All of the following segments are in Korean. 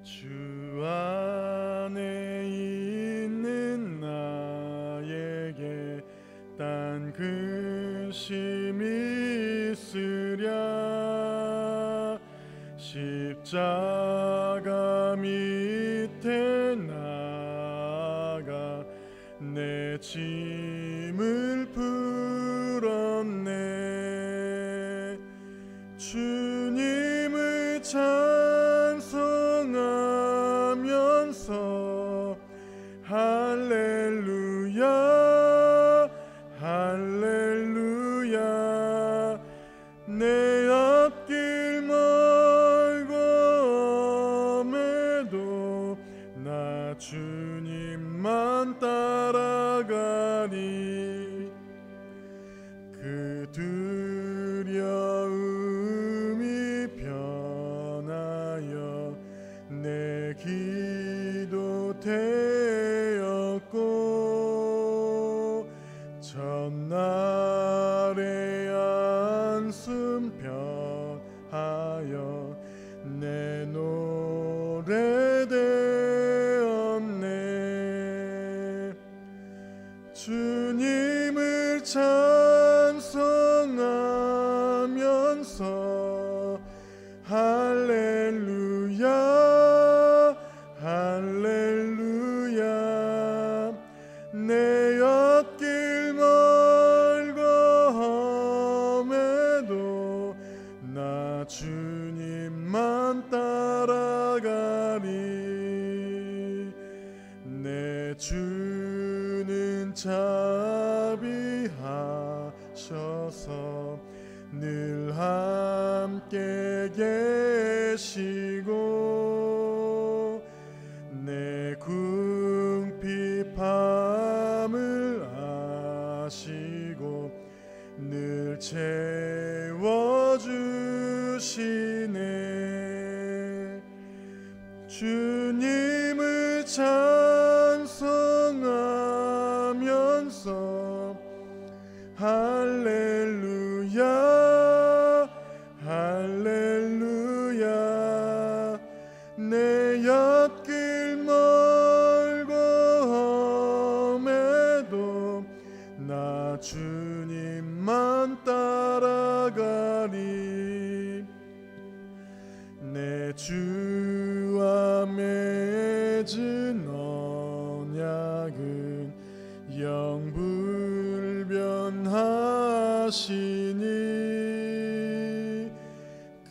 주 안에 있는 나에게 딴 근심이 있으랴. 십자가 밑에 나가 내 짐을 풀었네. 주님을 찬송하면서 할렐루야 할렐루야. 내 앞길 멀고 험해도 나 주님만 따라가리. 그 두려움이 변하여 내 기도 되었고, 전날의 안숨 편하여 내 노래 되었네. 주님을 찬송하면서 할렐루야 할렐루야. 내 앞길 멀고 험해도 나 주님만 따라가리. 내 주는 자비하셔서 늘 함께 계시고, 내 궁핍함을 아시고 늘 채워주시네. 주님을 찬송하면서 할렐루야 할렐루야. 내 앞길 멀고 험해도 나 주님만 따라가리. 내 주와 맺은 언약은 영불변하시니,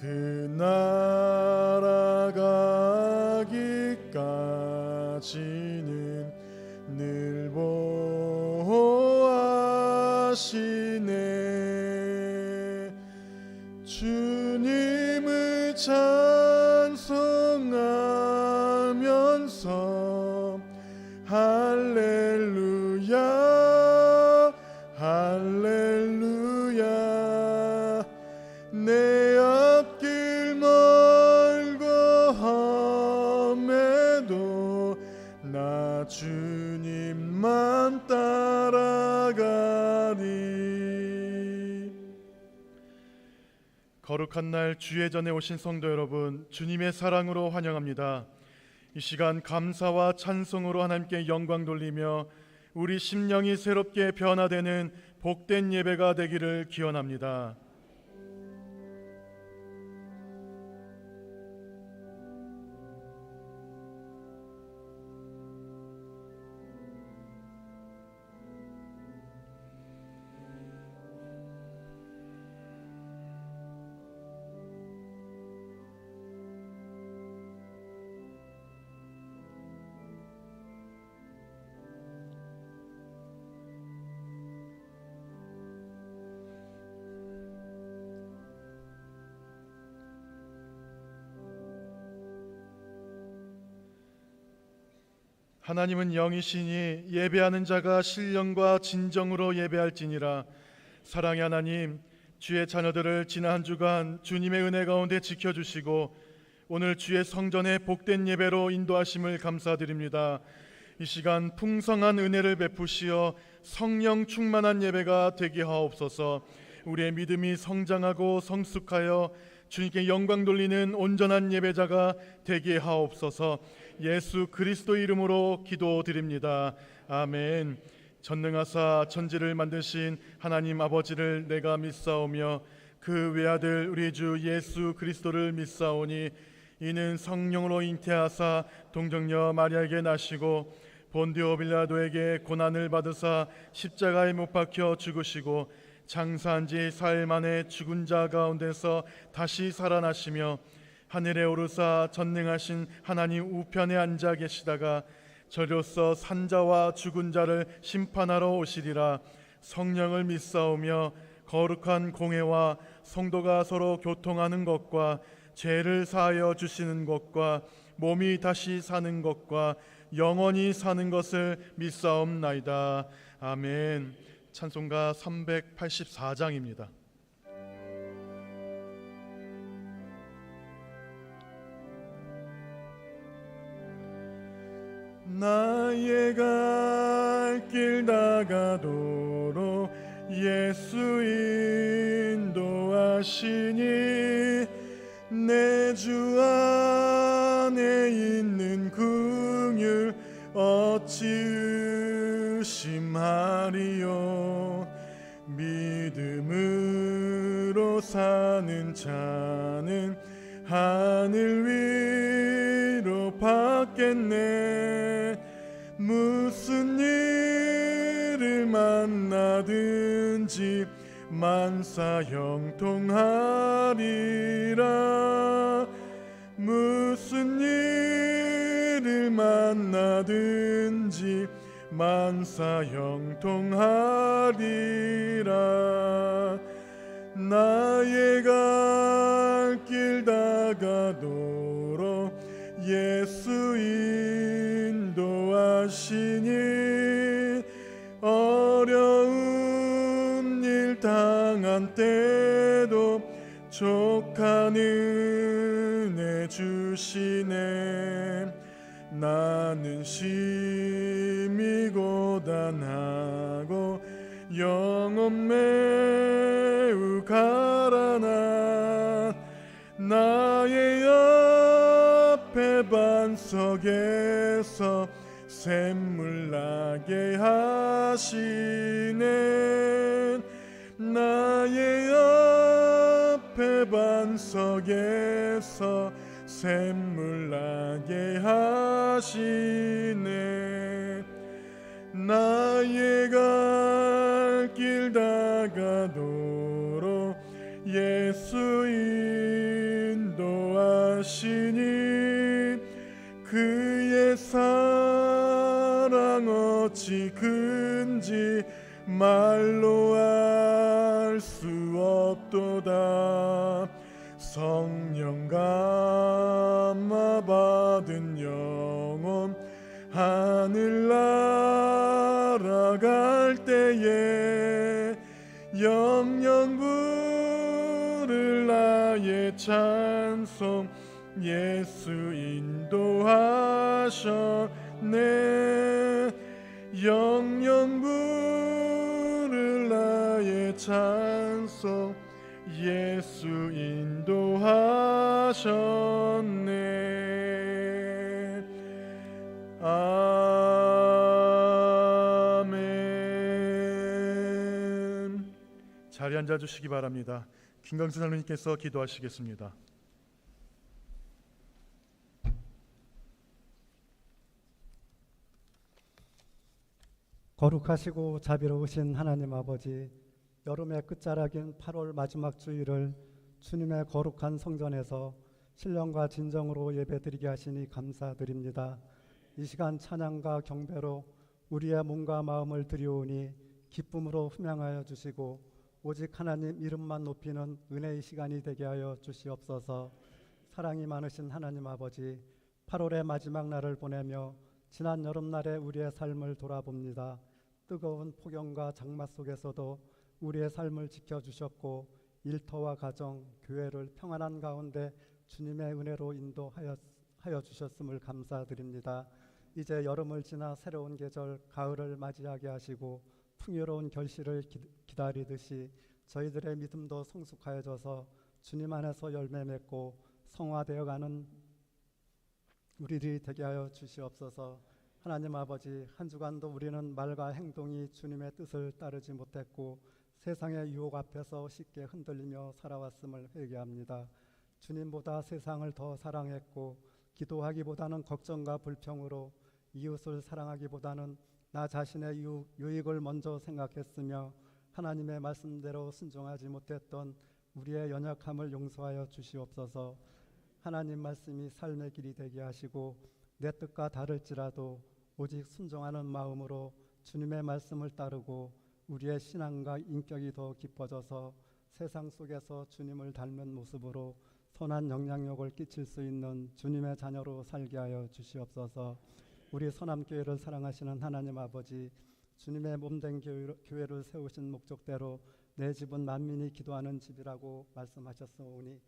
그 나라 가기까지는 늘 보호하시네. 주님을 찬송하면서 할렐루야 할렐루야. 내 앞길 멀고 험해도 나 주님만 따라가리. 거룩한 날 주의 전에 오신 성도 여러분, 주님의 사랑으로 환영합니다. 이 시간 감사와 찬송으로 하나님께 영광 돌리며 우리 심령이 새롭게 변화되는 복된 예배가 되기를 기원합니다. 하나님은 영이시니 예배하는 자가 신령과 진정으로 예배할지니라. 사랑의 하나님, 주의 자녀들을 지난 한 주간 주님의 은혜 가운데 지켜주시고 오늘 주의 성전에 복된 예배로 인도하심을 감사드립니다. 이 시간 풍성한 은혜를 베푸시어 성령 충만한 예배가 되게 하옵소서. 우리의 믿음이 성장하고 성숙하여 주님께 영광 돌리는 온전한 예배자가 되게 하옵소서. 예수 그리스도 이름으로 기도드립니다. 아멘. 전능하사 천지를 만드신 하나님 아버지를 내가 믿사오며 그 외아들 우리 주 예수 그리스도를 믿사오니 이는 성령으로 잉태하사 동정녀 마리아에게 나시고 본디오 빌라도에게 고난을 받으사 십자가에 못 박혀 죽으시고 장사한 지 사흘 만에 죽은 자 가운데서 다시 살아나시며 하늘에 오르사 전능하신 하나님 우편에 앉아 계시다가 저로서 산자와 죽은 자를 심판하러 오시리라. 성령을 믿사오며 거룩한 공회와 성도가 서로 교통하는 것과 죄를 사하여 주시는 것과 몸이 다시 사는 것과 영원히 사는 것을 믿사옵나이다. 아멘. 찬송가 384장입니다. 나의 갈 길 다가도록 예수 인도하시니 내 주 안에 있는 긍휼 어찌 의심하리요. 믿음으로 사는 자는 하늘 위로 받겠네. 무슨 일을 만나든지 만사 형통하리라. 무슨 일을 만나든지 만사 형통하리라. 나의 갈 길 다가도록 예수 인도하시니 어려운 일 당한 때도 족한 은혜 주시네. 나는 심히 고단하고 영혼 매우 가라나 나의 옆에 반석에서 샘물 나게 하시네. 나의 옆에 반석에서 샘물 나게 하시네. 나의 갈 길 다가도록 예수 인도하시니 그의 사랑 어찌 큰지 말로 알 수 없도다. 성령 감화 받은 영혼 하늘 날아갈 때에 영영 부를 나의 찬송 예수 인도하셨네. 영영 부를 나의 찬송 예수 인도하셨네. 아멘. 자리 앉아 주시기 바랍니다. 김광수 장로님께서 기도하시겠습니다. 거룩하시고 자비로우신 하나님 아버지, 여름의 끝자락인 8월 마지막 주일을 주님의 거룩한 성전에서 신령과 진정으로 예배드리게 하시니 감사드립니다. 이 시간 찬양과 경배로 우리의 몸과 마음을 드리오니 기쁨으로 흠양하여 주시고 오직 하나님 이름만 높이는 은혜의 시간이 되게 하여 주시옵소서. 사랑이 많으신 하나님 아버지, 8월의 마지막 날을 보내며 지난 여름날의 우리의 삶을 돌아봅니다. 뜨거운 폭염과 장마 속에서도 우리의 삶을 지켜주셨고 일터와 가정, 교회를 평안한 가운데 주님의 은혜로 인도하여 주셨음을 감사드립니다. 이제 여름을 지나 새로운 계절 가을을 맞이하게 하시고 풍요로운 결실을 기다리듯이 저희들의 믿음도 성숙하여져서 주님 안에서 열매 맺고 성화되어가는 우리들이 되게 하여 주시옵소서. 하나님 아버지, 한 주간도 우리는 말과 행동이 주님의 뜻을 따르지 못했고 세상의 유혹 앞에서 쉽게 흔들리며 살아왔음을 회개합니다. 주님보다 세상을 더 사랑했고 기도하기보다는 걱정과 불평으로, 이웃을 사랑하기보다는 나 자신의 유익을 먼저 생각했으며 하나님의 말씀대로 순종하지 못했던 우리의 연약함을 용서하여 주시옵소서. 하나님 말씀이 삶의 길이 되게 하시고 내 뜻과 다를지라도 오직 순종하는 마음으로 주님의 말씀을 따르고 우리의 신앙과 인격이 더 깊어져서 세상 속에서 주님을 닮은 모습으로 선한 영향력을 끼칠 수 있는 주님의 자녀로 살게 하여 주시옵소서. 우리 서남교회를 사랑하시는 하나님 아버지, 주님의 몸된 교회를 세우신 목적대로 내 집은 만민이 기도하는 집이라고 말씀하셨사오니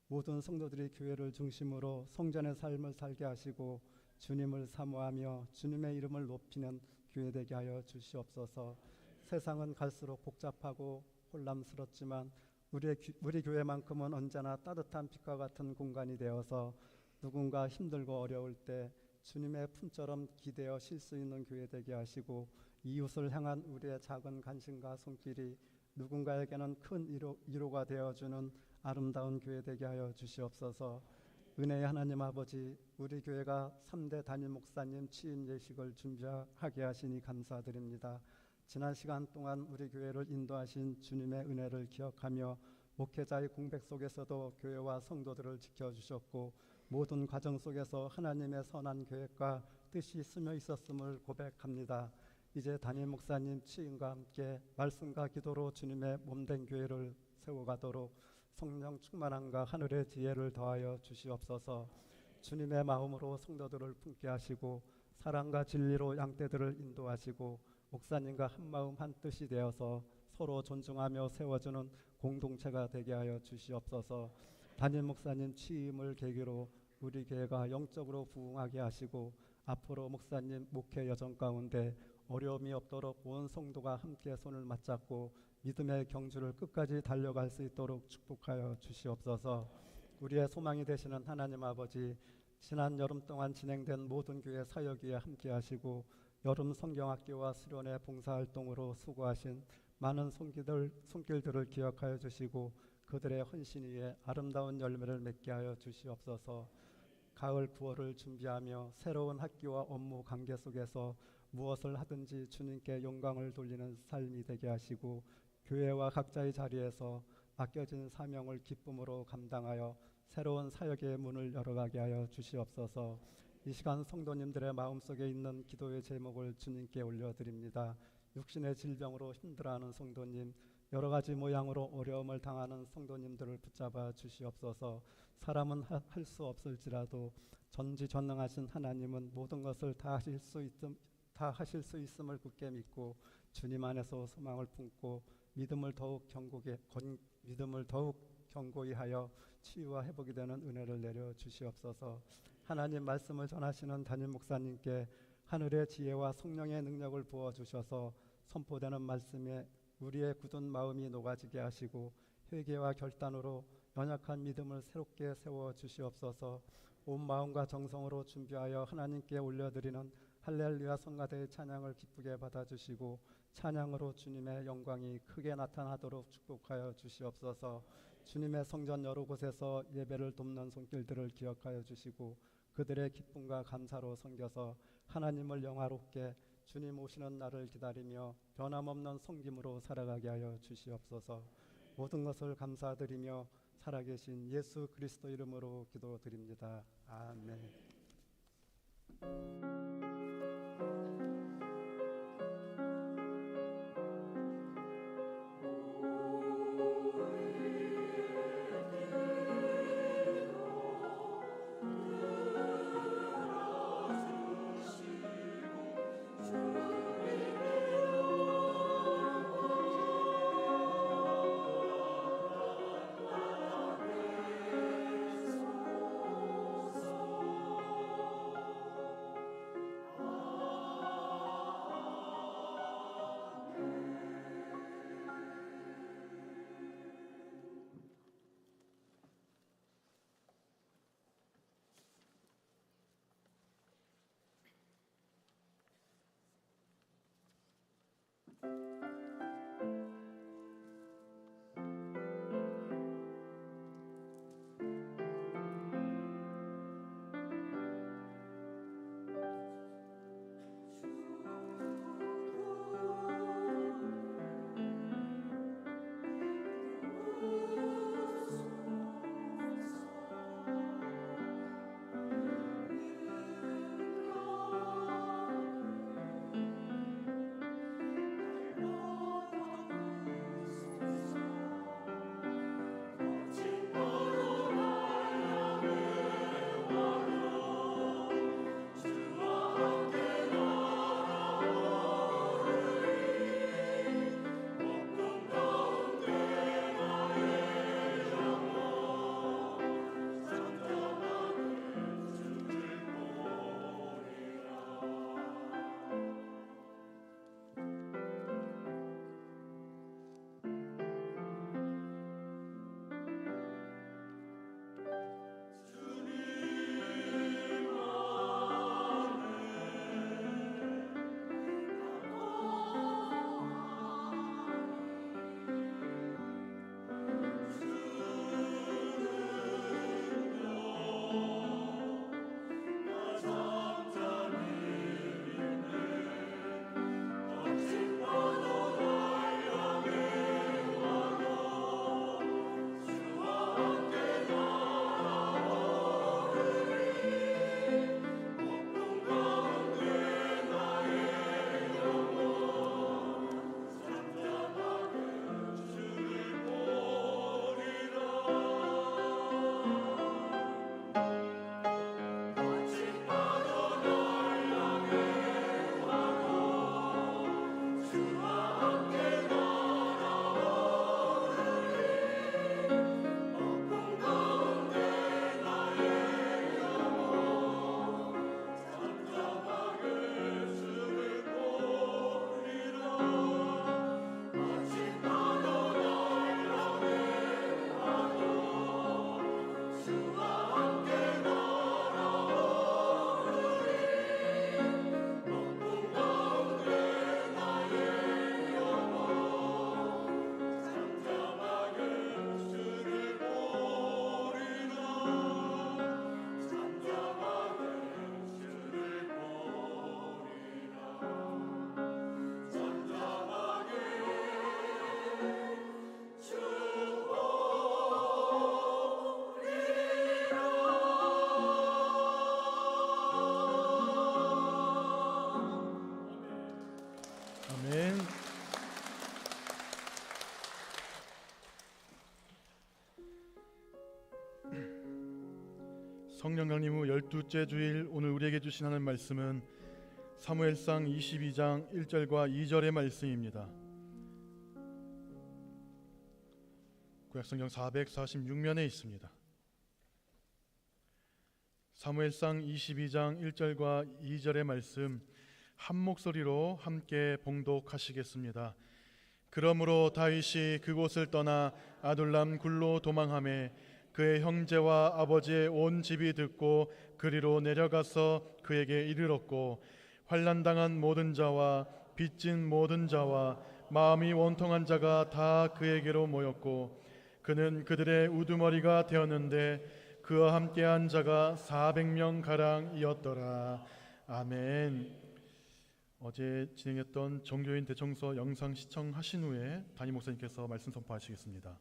모든 성도들이 교회를 중심으로 성전의 삶을 살게 하시고 주님을 사모하며 주님의 이름을 높이는 교회 되게 하여 주시옵소서. 세상은 갈수록 복잡하고 혼란스럽지만 우리 교회만큼은 언제나 따뜻한 빛과 같은 공간이 되어서 누군가 힘들고 어려울 때 주님의 품처럼 기대어 쉴 수 있는 교회 되게 하시고 이웃을 향한 우리의 작은 관심과 손길이 누군가에게는 큰 위로가 되어주는 아름다운 교회 되게 하여 주시옵소서. 은혜의 하나님 아버지, 우리 교회가 3대 담임 목사님 취임 예식을 준비하게 하시니 감사드립니다. 지난 시간 동안 우리 교회를 인도하신 주님의 은혜를 기억하며 목회자의 공백 속에서도 교회와 성도들을 지켜주셨고 모든 과정 속에서 하나님의 선한 계획과 뜻이 스며 있었음을 고백합니다. 이제 담임 목사님 취임과 함께 말씀과 기도로 주님의 몸된 교회를 세워가도록 성령 충만함과 하늘의 지혜를 더하여 주시옵소서. 주님의 마음으로 성도들을 품게 하시고 사랑과 진리로 양떼들을 인도하시고 목사님과 한마음 한뜻이 되어서 서로 존중하며 세워주는 공동체가 되게 하여 주시옵소서. 담임 목사님 취임을 계기로 우리 교회가 영적으로 부흥하게 하시고 앞으로 목사님 목회 여정 가운데 어려움이 없도록 온 성도가 함께 손을 맞잡고 믿음의 경주를 끝까지 달려갈 수 있도록 축복하여 주시옵소서. 우리의 소망이 되시는 하나님 아버지, 지난 여름 동안 진행된 모든 교회 사역 위에 함께 하시고 여름 성경학교와 수련회 봉사활동으로 수고하신 많은 손길들을 기억하여 주시고 그들의 헌신 위에 아름다운 열매를 맺게 하여 주시옵소서. 가을 9월을 준비하며 새로운 학교와 업무 관계 속에서 무엇을 하든지 주님께 영광을 돌리는 삶이 되게 하시고 교회와 각자의 자리에서 맡겨진 사명을 기쁨으로 감당하여 새로운 사역의 문을 열어가게 하여 주시옵소서. 이 시간 성도님들의 마음속에 있는 기도의 제목을 주님께 올려드립니다. 육신의 질병으로 힘들어하는 성도님, 여러 가지 모양으로 어려움을 당하는 성도님들을 붙잡아 주시옵소서. 사람은 할 수 없을지라도 전지전능하신 하나님은 모든 것을 다 하실 수 있음을 굳게 믿고 주님 안에서 소망을 품고 믿음을 더욱 견고히 하여 치유와 회복이 되는 은혜를 내려 주시옵소서. 하나님 말씀을 전하시는 담임 목사님께 하늘의 지혜와 성령의 능력을 부어 주셔서 선포되는 말씀에 우리의 굳은 마음이 녹아지게 하시고 회개와 결단으로 연약한 믿음을 새롭게 세워 주시옵소서. 온 마음과 정성으로 준비하여 하나님께 올려드리는 할렐루야 성가대의 찬양을 기쁘게 받아주시고 찬양으로 주님의 영광이 크게 나타나도록 축복하여 주시옵소서. 주님의 성전 여러 곳에서 예배를 돕는 손길들을 기억하여 주시고 그들의 기쁨과 감사로 섬겨서 하나님을 영화롭게 주님 오시는 날을 기다리며 변함없는 섬김으로 살아가게 하여 주시옵소서. 모든 것을 감사드리며 살아계신 예수 그리스도 이름으로 기도드립니다. 아멘. 성령 강림 후 12째 주일 오늘 우리에게 주신 하나님 말씀은 사무엘상 22장 1절과 2절의 말씀입니다. 구약성경 446면에 있습니다. 사무엘상 22장 1절과 2절의 말씀 한 목소리로 함께 봉독하시겠습니다. 그러므로 다윗이 그곳을 떠나 아둘람 굴로 도망하매 그의 형제와 아버지의 온 집이 듣고 그리로 내려가서 그에게 이르렀고 환난당한 모든 자와 빚진 모든 자와 마음이 원통한 자가 다 그에게로 모였고 그는 그들의 우두머리가 되었는데 그와 함께한 자가 400명 가량이었더라. 아멘. 어제 진행했던 종교인 대청소 영상 시청하신 후에 담임 목사님께서 말씀 선포하시겠습니다.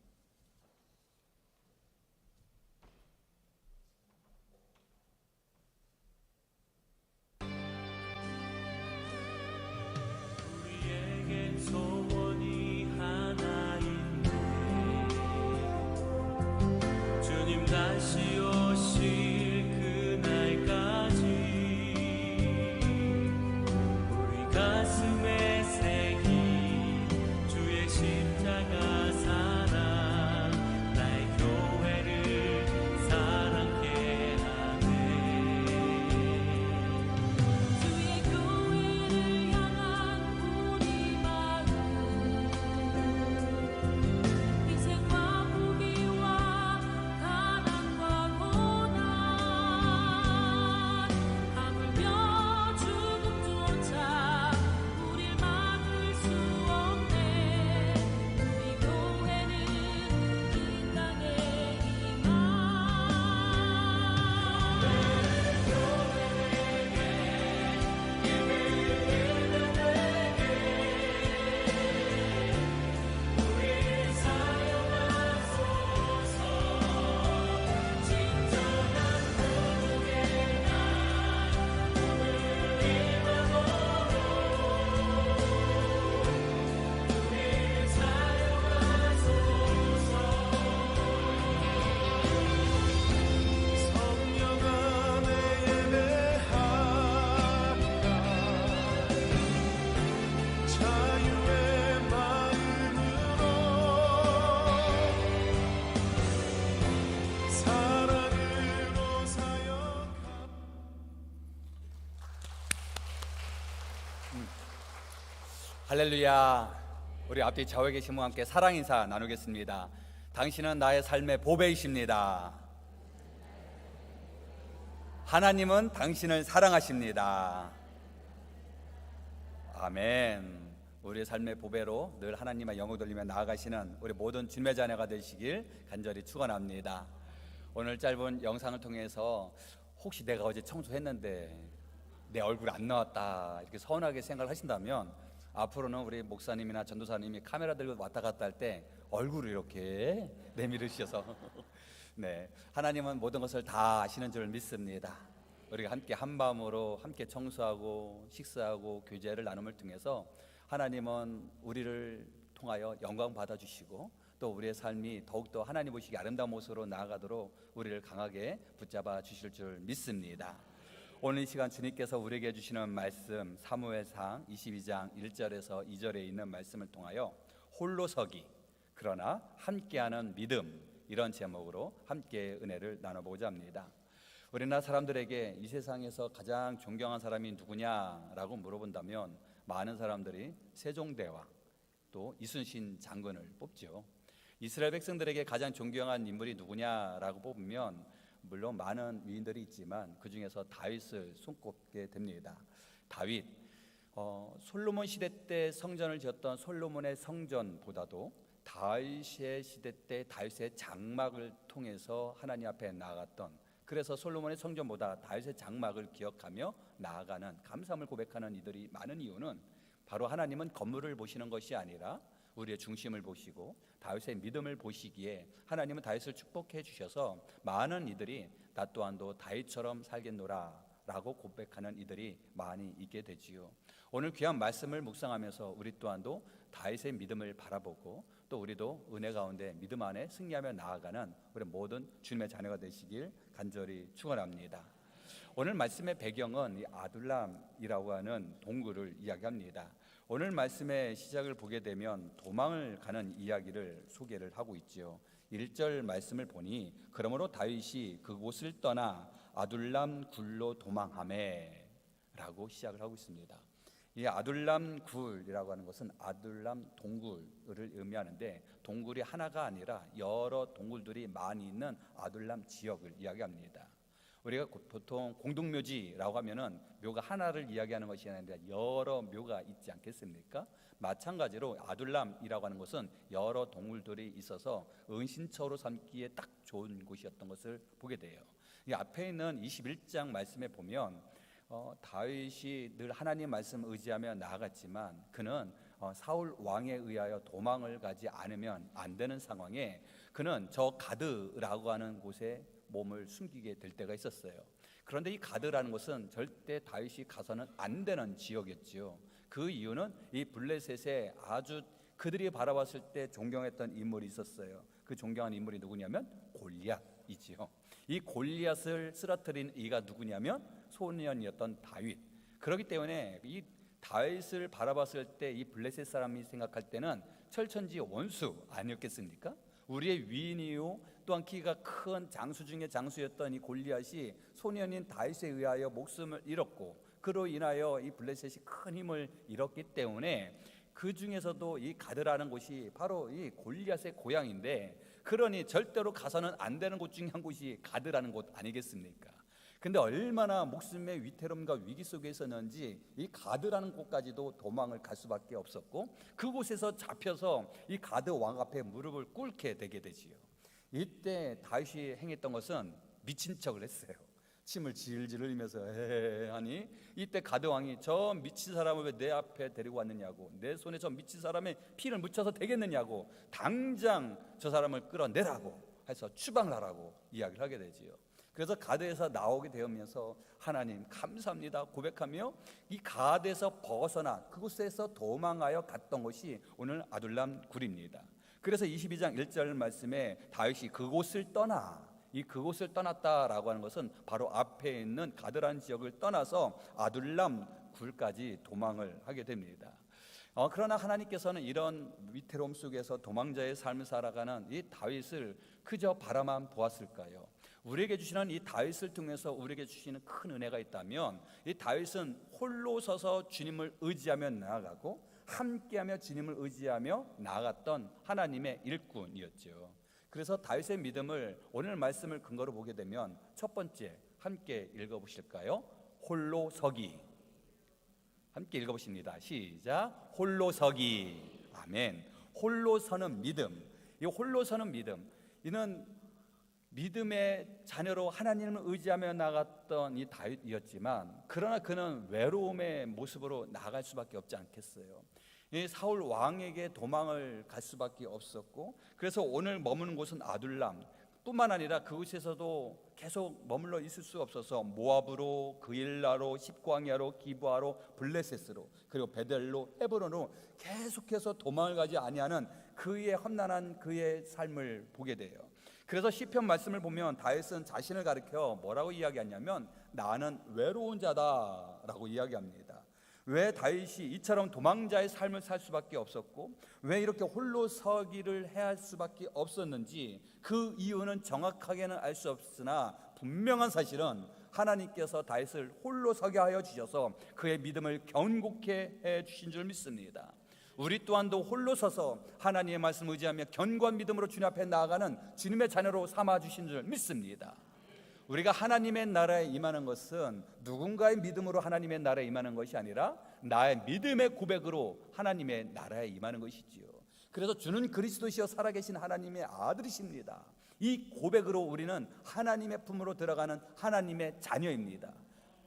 소원이 하나인데 주님 다시 오실 그날까지 우리 가슴에 새긴 주의 십자가 사랑 나의 교회를 사랑케 하네. 주의 교회를 향한 우리 마음 희생과 포기와 가난과 할렐루야. 우리 앞뒤 좌우에 계신 분과 함께 사랑 인사 나누겠습니다. 당신은 나의 삶의 보배이십니다. 하나님은 당신을 사랑하십니다. 아멘. 우리의 삶의 보배로 늘 하나님의 영광 돌리며 나아가시는 우리 모든 주님의 자녀가 되시길 간절히 축원합니다. 오늘 짧은 영상을 통해서 혹시 내가 어제 청소했는데 내 얼굴 안 나왔다 이렇게 서운하게 생각을 하신다면, 앞으로는 우리 목사님이나 전도사님이 카메라 들고 왔다 갔다 할 때 얼굴을 이렇게 내밀으셔서 네, 하나님은 모든 것을 다 아시는 줄 믿습니다. 우리가 함께 한 마음으로 함께 청소하고 식사하고 교제를 나눔을 통해서 하나님은 우리를 통하여 영광 받아주시고 또 우리의 삶이 더욱더 하나님 보시기 아름다운 모습으로 나아가도록 우리를 강하게 붙잡아 주실 줄 믿습니다. 오늘 이 시간 주님께서 우리에게 주시는 말씀, 사무엘상 22장 1절에서 2절에 있는 말씀을 통하여 홀로 서기 그러나 함께하는 믿음, 이런 제목으로 함께 은혜를 나눠보고자 합니다. 우리나라 사람들에게 이 세상에서 가장 존경한 사람이 누구냐라고 물어본다면 많은 사람들이 세종대왕 또 이순신 장군을 뽑죠. 이스라엘 백성들에게 가장 존경한 인물이 누구냐라고 뽑으면 물론 많은 위인들이 있지만 그 중에서 다윗을 손꼽게 됩니다. 다윗, 솔로몬 시대 때 성전을 지었던 솔로몬의 성전보다도 다윗의 시대 때 다윗의 장막을 통해서 하나님 앞에 나아갔던, 그래서 솔로몬의 성전보다 다윗의 장막을 기억하며 나아가는 감사함을 고백하는 이들이 많은 이유는 바로 하나님은 건물을 보시는 것이 아니라 우리의 중심을 보시고 다윗의 믿음을 보시기에 하나님은 다윗을 축복해 주셔서 많은 이들이 나 또한도 다윗처럼 살겠노라 라고 고백하는 이들이 많이 있게 되지요. 오늘 귀한 말씀을 묵상하면서 우리 또한도 다윗의 믿음을 바라보고 또 우리도 은혜 가운데 믿음 안에 승리하며 나아가는 우리 모든 주님의 자녀가 되시길 간절히 축원합니다. 오늘 말씀의 배경은 이 아둘람이라고 하는 동굴을 이야기합니다. 오늘 말씀의 시작을 보게 되면 도망을 가는 이야기를 소개를 하고 있지요. 1절 말씀을 보니 그러므로 다윗이 그곳을 떠나 아둘람 굴로 도망하매 라고 시작을 하고 있습니다. 이 아둘람 굴이라고 하는 것은 아둘람 동굴을 의미하는데, 동굴이 하나가 아니라 여러 동굴들이 많이 있는 아둘람 지역을 이야기합니다. 우리가 보통 공동묘지라고 하면은 묘가 하나를 이야기하는 것이 아니라 여러 묘가 있지 않겠습니까? 마찬가지로 아둘람이라고 하는 것은 여러 동굴들이 있어서 은신처로 삼기에 딱 좋은 곳이었던 것을 보게 돼요. 이 앞에 있는 21장 말씀에 보면 다윗이 늘 하나님 말씀 의지하며 나아갔지만 그는 사울 왕에 의하여 도망을 가지 않으면 안 되는 상황에 그는 저 가드라고 하는 곳에 몸을 숨기게 될 때가 있었어요. 그런데 이 가드라는 곳은 절대 다윗이 가서는 안 되는 지역이었지요. 그 이유는 이 블레셋에 아주 그들이 바라봤을 때 존경했던 인물이 있었어요. 그 존경한 인물이 누구냐면 골리앗이지요. 이 골리앗을 쓰러뜨린 이가 누구냐면 소년이었던 다윗. 그렇기 때문에 이 다윗을 바라봤을 때 이 블레셋 사람이 생각할 때는 철천지 원수 아니었겠습니까? 우리의 위인이요 또한 키가 큰 장수 중에 장수였던 이 골리앗이 소년인 다윗에 의하여 목숨을 잃었고 그로 인하여 이 블레셋이 큰 힘을 잃었기 때문에 그 중에서도 이 가드라는 곳이 바로 이 골리앗의 고향인데, 그러니 절대로 가서는 안 되는 곳 중에 한 곳이 가드라는 곳 아니겠습니까? 근데 얼마나 목숨의 위태로움과 위기 속에 있었는지 이 가드라는 곳까지도 도망을 갈 수밖에 없었고 그곳에서 잡혀서 이 가드 왕 앞에 무릎을 꿇게 되게 되지요. 이때 다윗이 행했던 것은 미친 척을 했어요. 침을 질질 흘리면서 하니 이때 가드 왕이 저 미친 사람을 왜 내 앞에 데리고 왔느냐고, 내 손에 저 미친 사람의 피를 묻혀서 되겠느냐고, 당장 저 사람을 끌어내라고 해서 추방을 하라고 이야기를 하게 되지요. 그래서 가드에서 나오게 되면서 하나님 감사합니다 고백하며 이 가드에서 벗어나 그곳에서 도망하여 갔던 것이 오늘 아둘람 굴입니다. 그래서 22장 1절 말씀에 다윗이 그곳을 떠나, 이 그곳을 떠났다라고 하는 것은 바로 앞에 있는 가드라는 지역을 떠나서 아둘람 굴까지 도망을 하게 됩니다. 그러나 하나님께서는 이런 위태로움 속에서 도망자의 삶을 살아가는 이 다윗을 그저 바라만 보았을까요? 우리에게 주시는 이 다윗을 통해서 우리에게 주시는 큰 은혜가 있다면 이 다윗은 홀로 서서 주님을 의지하며 나아가고 함께하며 주님을 의지하며 나아갔던 하나님의 일꾼이었죠. 그래서 다윗의 믿음을 오늘 말씀을 근거로 보게 되면 첫 번째 함께 읽어보실까요? 홀로 서기. 함께 읽어보십니다. 시작. 홀로 서기. 아멘. 홀로 서는 믿음. 이 홀로 서는 믿음, 이는 믿음의 자녀로 하나님을 의지하며 나갔던 이 다윗이었지만, 그러나 그는 외로움의 모습으로 나갈 수밖에 없지 않겠어요. 이 사울 왕에게 도망을 갈 수밖에 없었고, 그래서 오늘 머무는 곳은 아둘람 뿐만 아니라 그곳에서도 계속 머물러 있을 수 없어서 모압으로, 그일라로, 십광야로, 기브아로, 블레셋으로, 그리고 베델로, 헤브론으로 계속해서 도망을 가지 아니하는 그의 험난한 그의 삶을 보게 돼요. 그래서 시편 말씀을 보면 다윗은 자신을 가리켜 뭐라고 이야기하냐면 나는 외로운 자다라고 이야기합니다. 왜 다윗이 이처럼 도망자의 삶을 살 수밖에 없었고 왜 이렇게 홀로 서기를 해야 할 수밖에 없었는지, 그 이유는 정확하게는 알 수 없으나 분명한 사실은 하나님께서 다윗을 홀로 서게 하여 주셔서 그의 믿음을 견고케 해 주신 줄 믿습니다. 우리 또한도 홀로 서서 하나님의 말씀을 의지하며 견고한 믿음으로 주님 앞에 나아가는 주님의 자녀로 삼아 주신 줄 믿습니다. 우리가 하나님의 나라에 임하는 것은 누군가의 믿음으로 하나님의 나라에 임하는 것이 아니라 나의 믿음의 고백으로 하나님의 나라에 임하는 것이지요. 그래서 주는 그리스도시여 살아계신 하나님의 아들이십니다. 이 고백으로 우리는 하나님의 품으로 들어가는 하나님의 자녀입니다.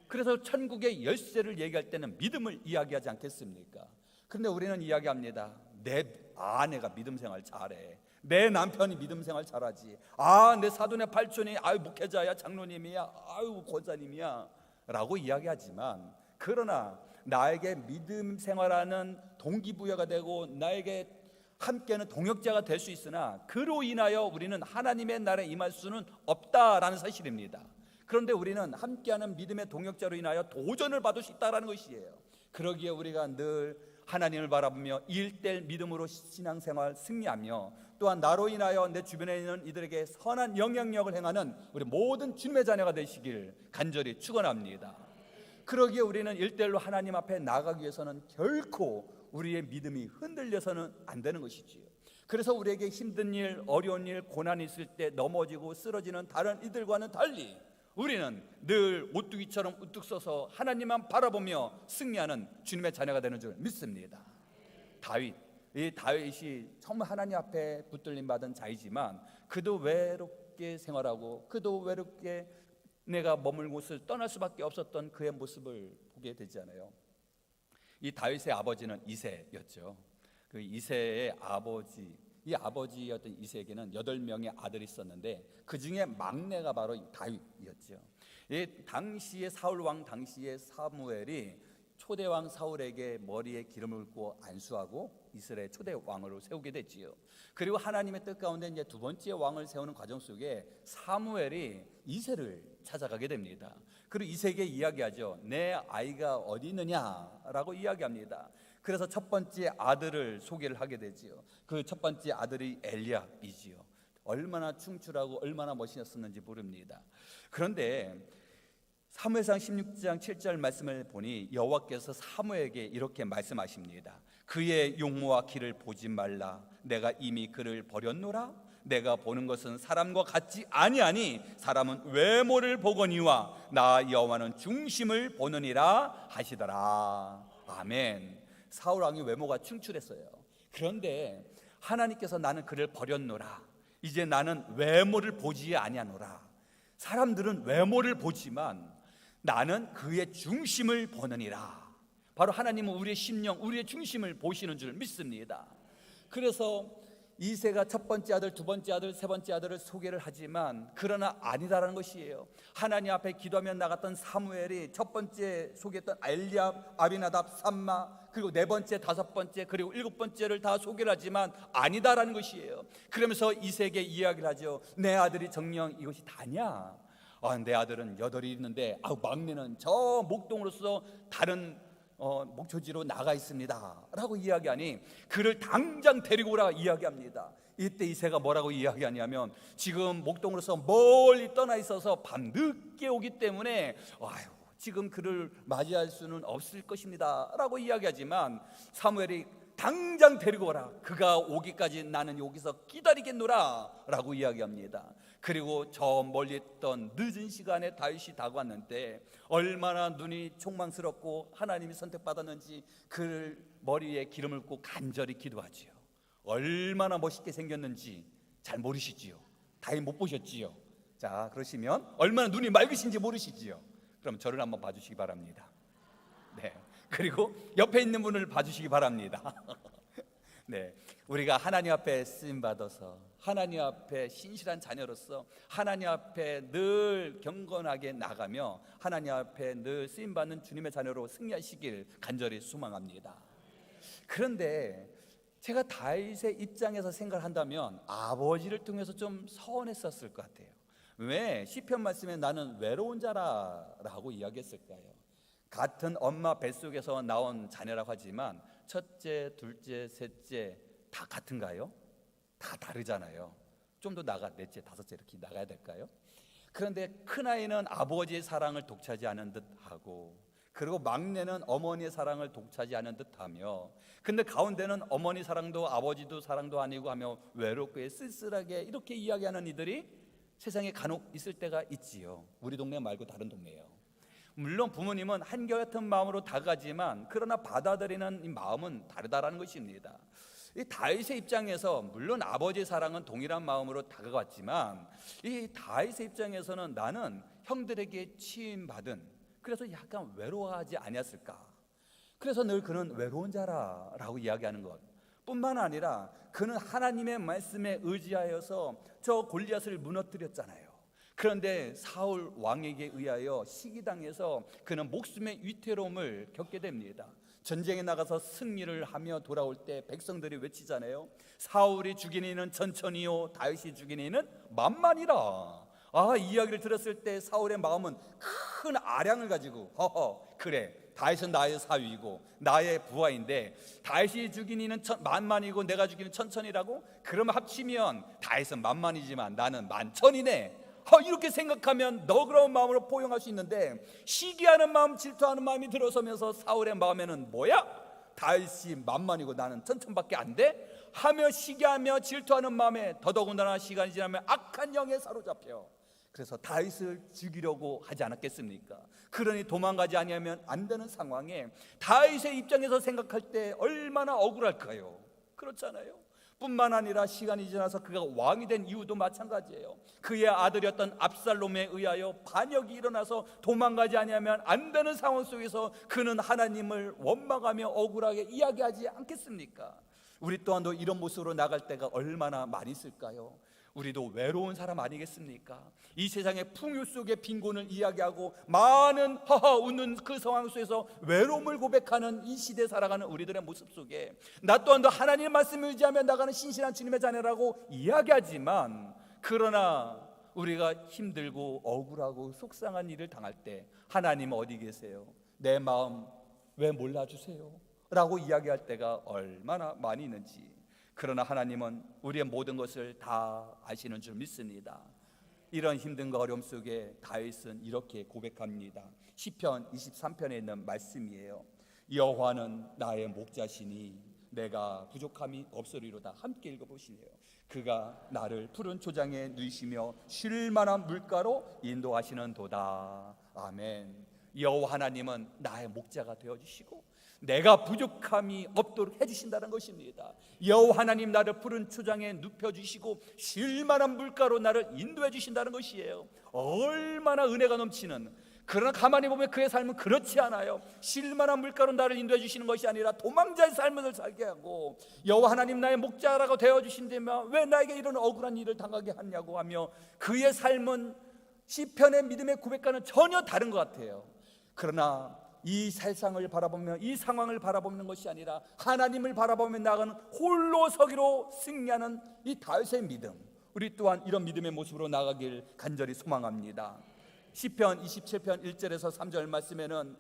그래서 천국의 열쇠를 얘기할 때는 믿음을 이야기하지 않겠습니까? 그런데 우리는 이야기합니다. 내 아내가 믿음 생활 잘해, 내 남편이 믿음 생활 잘하지, 내 사돈의 팔촌이 목회자야, 장로님이야, 권사님이야 라고 이야기하지만, 그러나 나에게 믿음 생활하는 동기부여가 되고 나에게 함께하는 동역자가 될 수 있으나 그로 인하여 우리는 하나님의 나라에 임할 수는 없다라는 사실입니다. 그런데 우리는 함께하는 믿음의 동역자로 인하여 도전을 받을 수 있다는 것이에요. 그러기에 우리가 늘 하나님을 바라보며 일대일 믿음으로 신앙생활 승리하며, 또한 나로 인하여 내 주변에 있는 이들에게 선한 영향력을 행하는 우리 모든 주님의 자녀가 되시길 간절히 축원합니다. 그러기에 우리는 일대일로 하나님 앞에 나가기 위해서는 결코 우리의 믿음이 흔들려서는 안 되는 것이지요. 그래서 우리에게 힘든 일, 어려운 일, 고난이 있을 때 넘어지고 쓰러지는 다른 이들과는 달리 우리는 늘 오뚜기처럼 우뚝 서서 하나님만 바라보며 승리하는 주님의 자녀가 되는 줄 믿습니다. 이 다윗이 정말 하나님 앞에 붙들림 받은 자이지만 그도 외롭게 생활하고 그도 외롭게 내가 머물 곳을 떠날 수밖에 없었던 그의 모습을 보게 되잖아요. 이 다윗의 아버지는 이새였죠. 그 이새의 아버지, 이 아버지였던 이새에게는 8명의 아들이 있었는데 그 중에 막내가 바로 다윗이었죠. 이 당시의 사울 왕 당시의 사무엘이 초대 왕 사울에게 머리에 기름을 붓고 안수하고 이스라엘 초대 왕으로 세우게 됐지요. 그리고 하나님의 뜻 가운데 이제 두 번째 왕을 세우는 과정 속에 사무엘이 이새를 찾아가게 됩니다. 그리고 이새에게 이야기하죠. 내 아이가 어디 있느냐라고 이야기합니다. 그래서 첫 번째 아들을 소개를 하게 되지요. 그 첫 번째 아들이 엘리압이지요. 얼마나 충출하고 얼마나 멋있었는지 모릅니다. 그런데 사무엘상 16장 7절 말씀을 보니 여호와께서 사무엘에게 이렇게 말씀하십니다. 그의 용모와 길을 보지 말라. 내가 이미 그를 버렸노라. 내가 보는 것은 사람과 같지 아니하니 사람은 외모를 보거니와 나 여호와는 중심을 보느니라 하시더라. 아멘. 사울 왕이 외모가 충출했어요. 그런데 하나님께서 나는 그를 버렸노라. 이제 나는 외모를 보지 아니하노라. 사람들은 외모를 보지만 나는 그의 중심을 보느니라. 바로 하나님은 우리의 심령, 우리의 중심을 보시는 줄 믿습니다. 그래서 이새가 첫 번째 아들, 두 번째 아들, 세 번째 아들을 소개를 하지만 그러나 아니다라는 것이에요. 하나님 앞에 기도하며 나갔던 사무엘이 첫 번째 소개했던 엘리압, 아비나답, 삼마, 그리고 네 번째, 다섯 번째, 그리고 일곱 번째를 다 소개를 하지만 아니다라는 것이에요. 그러면서 이새에게 이야기를 하죠. 내 아들이 정녕 이것이 다냐? 내 아들은 8이 있는데 막내는 저 목동으로서 다른 목초지로 나가 있습니다 라고 이야기하니 그를 당장 데리고 오라 이야기합니다. 이때 이새가 뭐라고 이야기하냐면 지금 목동으로서 멀리 떠나 있어서 밤 늦게 오기 때문에 지금 그를 맞이할 수는 없을 것입니다 라고 이야기하지만 사무엘이 당장 데리고 오라, 그가 오기까지 나는 여기서 기다리겠노라 라고 이야기합니다. 그리고 저 멀리 있던 늦은 시간에 다윗이 다가왔는데 얼마나 눈이 총망스럽고 하나님이 선택받았는지 그를 머리에 기름을 붓고 간절히 기도하지요. 얼마나 멋있게 생겼는지 잘 모르시지요. 다윗 못 보셨지요. 자, 그러시면 얼마나 눈이 맑으신지 모르시지요. 그럼 저를 한번 봐주시기 바랍니다. 네, 그리고 옆에 있는 분을 봐주시기 바랍니다. 네, 우리가 하나님 앞에 쓰임 받아서 하나님 앞에 신실한 자녀로서 하나님 앞에 늘 경건하게 나가며 하나님 앞에 늘 쓰임 받는 주님의 자녀로 승리하시길 간절히 소망합니다. 그런데 제가 다윗의 입장에서 생각을 한다면 아버지를 통해서 좀 서운했었을 것 같아요. 왜 시편 말씀에 나는 외로운 자라라고 이야기했을까요? 같은 엄마 뱃속에서 나온 자녀라고 하지만 첫째, 둘째, 셋째 다 같은가요? 다 다르잖아요. 좀 더 나가 넷째, 다섯째 이렇게 나가야 될까요? 그런데 큰아이는 아버지의 사랑을 독차지하는 듯하고 그리고 막내는 어머니의 사랑을 독차지하는 듯하며 근데 가운데는 어머니 사랑도 아버지도 사랑도 아니고 하며 외롭게 쓸쓸하게 이렇게 이야기하는 이들이 세상에 간혹 있을 때가 있지요. 우리 동네 말고 다른 동네예요. 물론 부모님은 한결같은 마음으로 다가가지만 그러나 받아들이는 이 마음은 다르다라는 것입니다. 이 다윗의 입장에서 물론 아버지의 사랑은 동일한 마음으로 다가갔지만 이 다윗의 입장에서는 나는 형들에게 취임받은 그래서 약간 외로워하지 아니었을까. 그래서 늘 그는 외로운 자라라고 이야기하는 것 뿐만 아니라 그는 하나님의 말씀에 의지하여서 저 골리앗을 무너뜨렸잖아요. 그런데 사울 왕에게 의하여 시기당해서 그는 목숨의 위태로움을 겪게 됩니다. 전쟁에 나가서 승리를 하며 돌아올 때 백성들이 외치잖아요. 사울이 죽인 이는 천천히요 다윗이 죽인 이는 만만이라. 이 이야기를 들었을 때 사울의 마음은 큰 아량을 가지고 그래 다윗은 나의 사위이고 나의 부하인데 다윗이 죽인 이는 만만이고 내가 죽인 이는 천천이라고? 그러면 합치면 다윗은 만만이지만 나는 만천이네. 이렇게 생각하면 너그러운 마음으로 포용할 수 있는데 시기하는 마음, 질투하는 마음이 들어서면서 사울의 마음에는 뭐야? 다윗이 만만이고 나는 천천밖에 안 돼? 하며 시기하며 질투하는 마음에 더더군다나 시간이 지나면 악한 영에 사로잡혀 그래서 다윗을 죽이려고 하지 않았겠습니까? 그러니 도망가지 아니하면 안 되는 상황에 다윗의 입장에서 생각할 때 얼마나 억울할까요? 그렇잖아요. 뿐만 아니라 시간이 지나서 그가 왕이 된 이유도 마찬가지예요. 그의 아들이었던 압살롬에 의하여 반역이 일어나서 도망가지 아니하면 안 되는 상황 속에서 그는 하나님을 원망하며 억울하게 이야기하지 않겠습니까? 우리 또한도 이런 모습으로 나갈 때가 얼마나 많이 있을까요? 우리도 외로운 사람 아니겠습니까? 이 세상의 풍요 속의 빈곤을 이야기하고 많은 웃는 그 상황 속에서 외로움을 고백하는 이 시대에 살아가는 우리들의 모습 속에 나 또한도 하나님의 말씀을 의지하며 나가는 신실한 주님의 자녀라고 이야기하지만 그러나 우리가 힘들고 억울하고 속상한 일을 당할 때 하나님 어디 계세요? 내 마음 왜 몰라주세요? 라고 이야기할 때가 얼마나 많이 있는지. 그러나 하나님은 우리의 모든 것을 다 아시는 줄 믿습니다. 이런 힘든과 어려움 속에 다윗은 이렇게 고백합니다. 시편 23편에 있는 말씀이에요. 여호와는 나의 목자시니 내가 부족함이 없으리로다. 함께 읽어보시네요. 그가 나를 푸른 초장에 누이시며 쉴 만한 물가로 인도하시는 도다. 아멘. 여호와 하나님은 나의 목자가 되어주시고 내가 부족함이 없도록 해주신다는 것입니다. 여호와 하나님 나를 푸른 초장에 눕혀주시고 쉴만한 물가로 나를 인도해 주신다는 것이에요. 얼마나 은혜가 넘치는. 그러나 가만히 보면 그의 삶은 그렇지 않아요. 쉴만한 물가로 나를 인도해 주시는 것이 아니라 도망자의 삶을 살게 하고 여호와 하나님 나의 목자라고 되어주신다면 왜 나에게 이런 억울한 일을 당하게 하냐고 하며 그의 삶은 시편의 믿음의 고백과는 전혀 다른 것 같아요. 그러나 이 세상을 바라보며 이 상황을 바라보는 것이 아니라 하나님을 바라보며 나가는 홀로 서기로 승리하는 이 다윗의 믿음, 우리 또한 이런 믿음의 모습으로 나가길 간절히 소망합니다. 시편 27편 1절에서 3절 말씀에는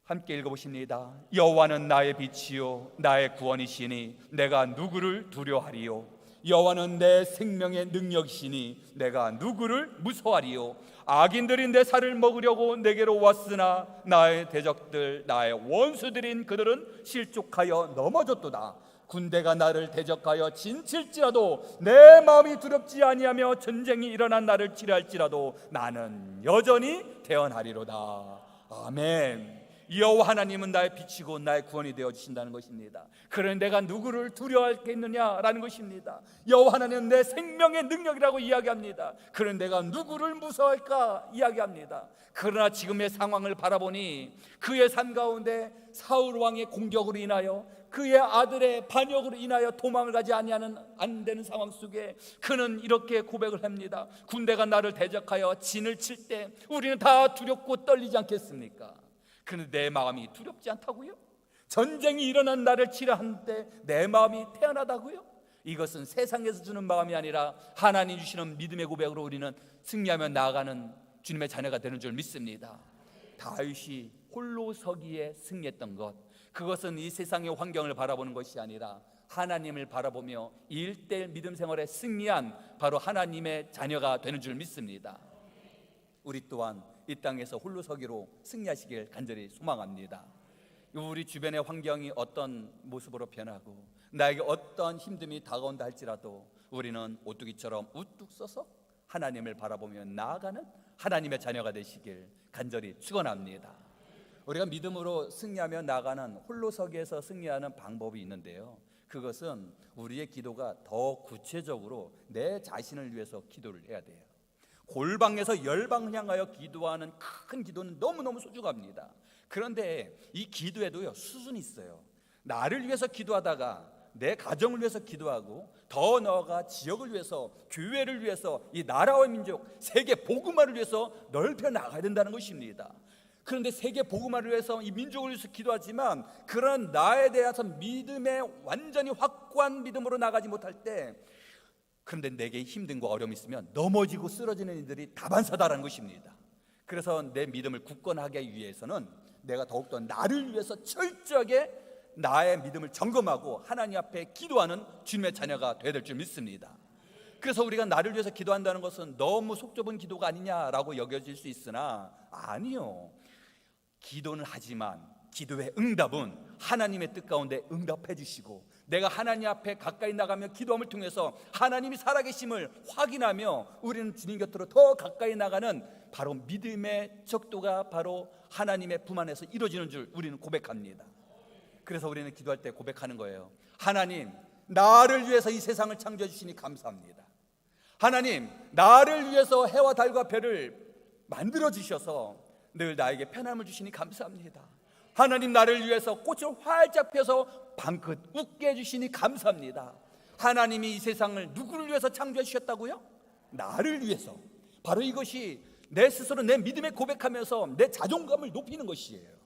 함께 읽어보십니다. 여호와는 나의 빛이요 나의 구원이시니 내가 누구를 두려워하리요? 여호와는 내 생명의 능력이시니 내가 누구를 무서워하리요. 악인들이 내 살을 먹으려고 내게로 왔으나 나의 대적들 나의 원수들인 그들은 실족하여 넘어졌도다. 군대가 나를 대적하여 진칠지라도 내 마음이 두렵지 아니하며 전쟁이 일어난 나를 치료할지라도 나는 여전히 태어나리로다. 아멘. 여호와 하나님은 나의 빛이고 나의 구원이 되어 주신다는 것입니다. 그런데 내가 누구를 두려워하겠느냐라는 것입니다. 여호와 하나님은 내 생명의 능력이라고 이야기합니다. 그런데 내가 누구를 무서워할까 이야기합니다. 그러나 지금의 상황을 바라보니 그의 삶 가운데 사울 왕의 공격으로 인하여 그의 아들의 반역으로 인하여 도망을 가지 아니하는 안 되는 상황 속에 그는 이렇게 고백을 합니다. 군대가 나를 대적하여 진을 칠 때 우리는 다 두렵고 떨리지 않겠습니까? 그런데 내 마음이 두렵지 않다고요? 전쟁이 일어난 나를 치료하는데 내 마음이 태어나다고요? 이것은 세상에서 주는 마음이 아니라 하나님 주시는 믿음의 고백으로 우리는 승리하며 나아가는 주님의 자녀가 되는 줄 믿습니다. 다윗이 홀로 서기에 승리했던 것, 그것은 이 세상의 환경을 바라보는 것이 아니라 하나님을 바라보며 1:1 믿음 생활에 승리한 바로 하나님의 자녀가 되는 줄 믿습니다. 우리 또한 이 땅에서 홀로 서기로 승리하시길 간절히 소망합니다. 우리 주변의 환경이 어떤 모습으로 변하고 나에게 어떤 힘듦이 다가온다 할지라도 우리는 오뚜기처럼 우뚝 서서 하나님을 바라보며 나아가는 하나님의 자녀가 되시길 간절히 축원합니다. 우리가 믿음으로 승리하며 나아가는 홀로 서기에서 승리하는 방법이 있는데요, 그것은 우리의 기도가 더 구체적으로 내 자신을 위해서 기도를 해야 돼요. 골방에서 열방을 향하여 기도하는 큰 기도는 너무너무 소중합니다. 그런데 이 기도에도요 수준이 있어요. 나를 위해서 기도하다가 내 가정을 위해서 기도하고 더 나아가 지역을 위해서, 교회를 위해서, 이 나라와 민족, 세계 복음화를 위해서 넓혀 나가야 된다는 것입니다. 그런데 세계 복음화를 위해서 이 민족을 위해서 기도하지만 그런 나에 대해서 믿음에 완전히 확고한 믿음으로 나가지 못할 때, 그런데 내게 힘든 거 어려움이 있으면 넘어지고 쓰러지는 이들이 다반사다라는 것입니다. 그래서 내 믿음을 굳건하게 하기 위해서는 내가 더욱더 나를 위해서 철저하게 나의 믿음을 점검하고 하나님 앞에 기도하는 주님의 자녀가 되어야 될 줄 믿습니다. 그래서 우리가 나를 위해서 기도한다는 것은 너무 속 좁은 기도가 아니냐라고 여겨질 수 있으나 아니요, 기도는 하지만 기도의 응답은 하나님의 뜻 가운데 응답해 주시고 내가 하나님 앞에 가까이 나가며 기도함을 통해서 하나님이 살아계심을 확인하며 우리는 주님 곁으로 더 가까이 나가는 바로 믿음의 척도가 바로 하나님의 품 안에서 이루어지는 줄 우리는 고백합니다. 그래서 우리는 기도할 때 고백하는 거예요. 하나님, 나를 위해서 이 세상을 창조해 주시니 감사합니다. 하나님, 나를 위해서 해와 달과 별을 만들어 주셔서 늘 나에게 편함을 주시니 감사합니다. 하나님, 나를 위해서 꽃을 활짝 펴서 방긋 웃게 해주시니 감사합니다. 하나님이 이 세상을 누구를 위해서 창조해 주셨다고요? 나를 위해서. 바로 이것이 내 스스로 내 믿음에 고백하면서 내 자존감을 높이는 것이에요.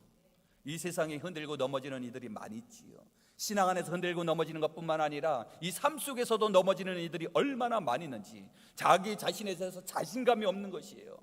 이 세상에 흔들고 넘어지는 이들이 많이 있지요. 신앙 안에서 흔들고 넘어지는 것뿐만 아니라 이 삶 속에서도 넘어지는 이들이 얼마나 많이 있는지, 자기 자신에 대해서 자신감이 없는 것이에요.